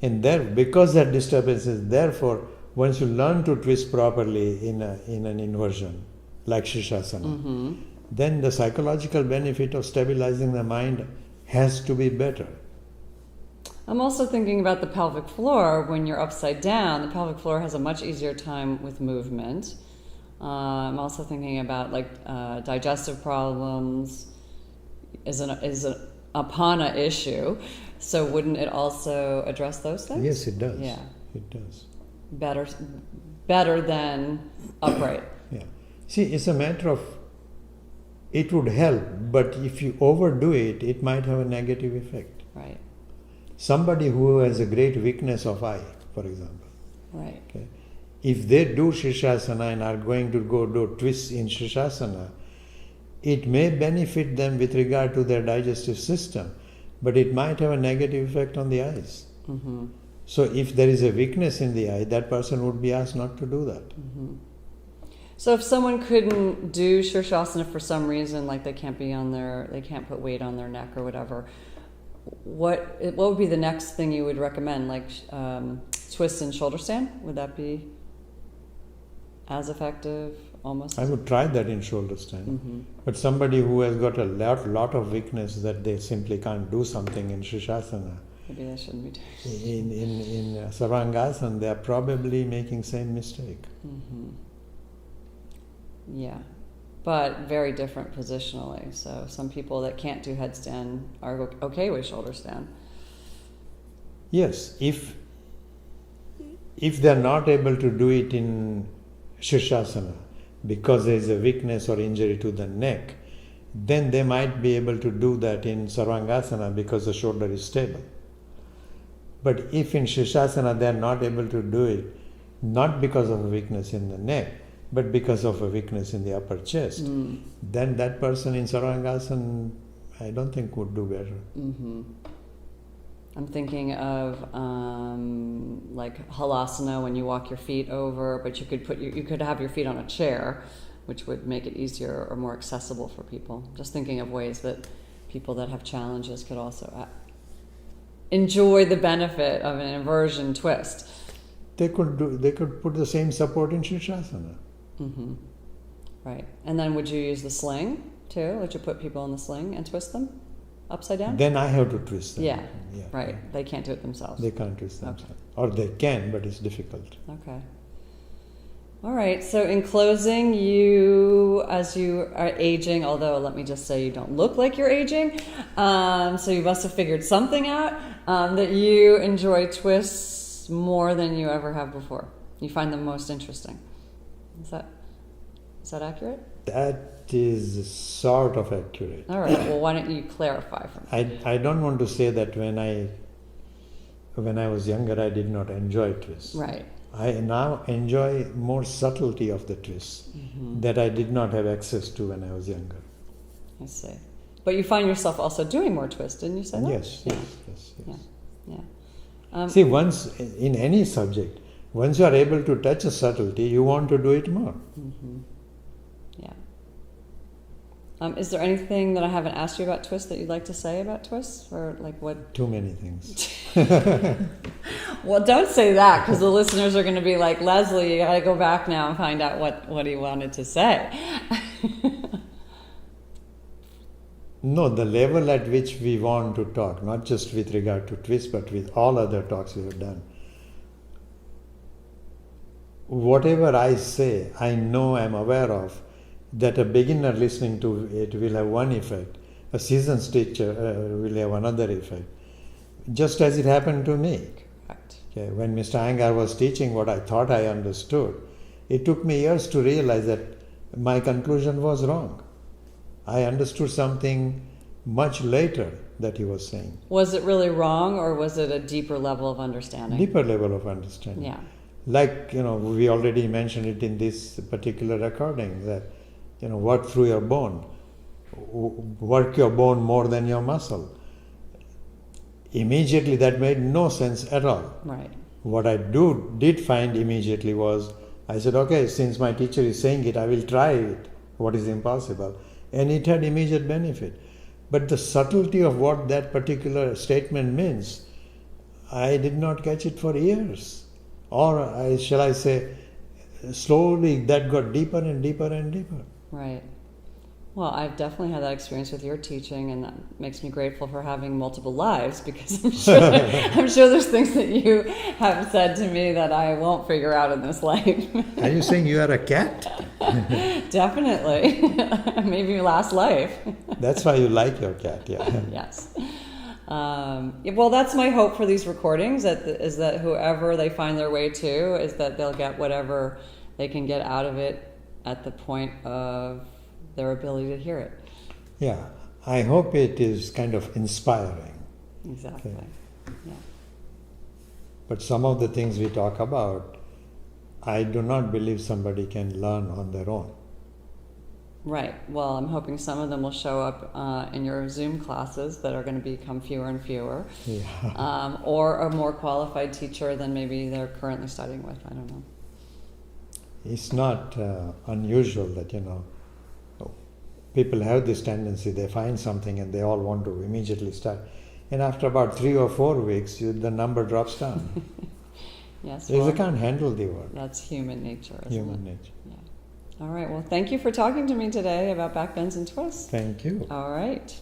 And because that disturbance is therefore, once you learn to twist properly in an inversion, like Shirshasana, then the psychological benefit of stabilizing the mind has to be better. I'm also thinking about the pelvic floor. When you're upside down, the pelvic floor has a much easier time with movement. I'm also thinking about digestive problems is a apana issue. So wouldn't it also address those things? Yes, it does. Yeah. It does. Better than upright. Yeah. See, it's a matter of, it would help, but if you overdo it, it might have a negative effect. Right. Somebody who has a great weakness of eye, for example. Right. Okay. If they do Shirshasana and are going to go do twists in Shirshasana, it may benefit them with regard to their digestive system, but it might have a negative effect on the eyes. So if there is a weakness in the eye, that person would be asked not to do that. So if someone couldn't do Shirshasana for some reason, like they can't put weight on their neck or whatever, what would be the next thing you would recommend? Like twist and shoulder stand? Would that be as effective? Almost. I would try that in shoulder stand. But somebody who has got a lot of weakness that they simply can't do something in Shirshasana, maybe they shouldn't be doing. in Sarvangasana, they are probably making same mistake. Yeah, but very different positionally. So some people that can't do headstand are okay with shoulder stand. Yes, if they're not able to do it in Shirshasana because there is a weakness or injury to the neck, then they might be able to do that in Sarvangasana because the shoulder is stable. But if in Shirshasana they are not able to do it, not because of a weakness in the neck, but because of a weakness in the upper chest, then that person in Sarvangasana, I don't think would do better. I'm thinking of like halasana, when you walk your feet over, but you could have your feet on a chair, which would make it easier or more accessible for people. Just thinking of ways that people that have challenges could also enjoy the benefit of an inversion twist. They could put the same support in Shirshasana. Right. And then would you use the sling too? Would you put people in the sling and twist them upside down? Then I have to twist them. Yeah. Right. They can't do it themselves. They can't twist themselves. Or they can, but it's difficult. Okay. All right. So in closing, you, as you are aging, although let me just say you don't look like you're aging, so you must have figured something out, that you enjoy twists more than you ever have before. You find them most interesting. Is that accurate? That is sort of accurate. All right. Well, why don't you clarify for me? I don't want to say that when I was younger I did not enjoy twists. Right. I now enjoy more subtlety of the twists that I did not have access to when I was younger. I see. But you find yourself also doing more twists, didn't you say that? Yes. Yeah. See, once in any subject, once you are able to touch a subtlety, you want to do it more. Yeah. Is there anything that I haven't asked you about twists that you'd like to say about twists, or like what? Too many things. Well, don't say that, because the listeners are going to be like, Leslie, you got to go back now and find out what he wanted to say. No, the level at which we want to talk, not just with regard to twists, but with all other talks we have done. Whatever I say, I know, I'm aware of, that a beginner listening to it will have one effect, a seasoned teacher will have another effect, just as it happened to me. Correct. Okay, when Mr. Iyengar was teaching what I thought I understood, it took me years to realize that my conclusion was wrong. I understood something much later that he was saying. Was it really wrong, or was it a deeper level of understanding? Deeper level of understanding. Yeah. Like, we already mentioned it in this particular recording that, work through your bone. Work your bone more than your muscle. Immediately that made no sense at all. Right. What I did find immediately was, I said, okay, since my teacher is saying it, I will try it, what is impossible. And it had immediate benefit. But the subtlety of what that particular statement means, I did not catch it for years. Or shall I say, slowly that got deeper and deeper and deeper. Right. Well, I've definitely had that experience with your teaching, and that makes me grateful for having multiple lives, because I'm sure there's things that you have said to me that I won't figure out in this life. Are you saying you are a cat? Definitely. Maybe last life. That's why you like your cat, yeah. Yes. Well, that's my hope for these recordings, is that whoever they find their way to, is that they'll get whatever they can get out of it at the point of their ability to hear it. Yeah, I hope it is kind of inspiring. Exactly. Okay. Yeah. But some of the things we talk about, I do not believe somebody can learn on their own. Right. Well, I'm hoping some of them will show up in your Zoom classes that are going to become fewer and fewer. Yeah. Or a more qualified teacher than maybe they're currently studying with. I don't know. It's not unusual that, people have this tendency, they find something and they all want to immediately start. And after about 3 or 4 weeks, the number drops down. Yes. Because Well, they can't handle the work. that's human nature, isn't Human it? nature. Yeah. All right. Well, thank you for talking to me today about backbends and twists. Thank you. All right.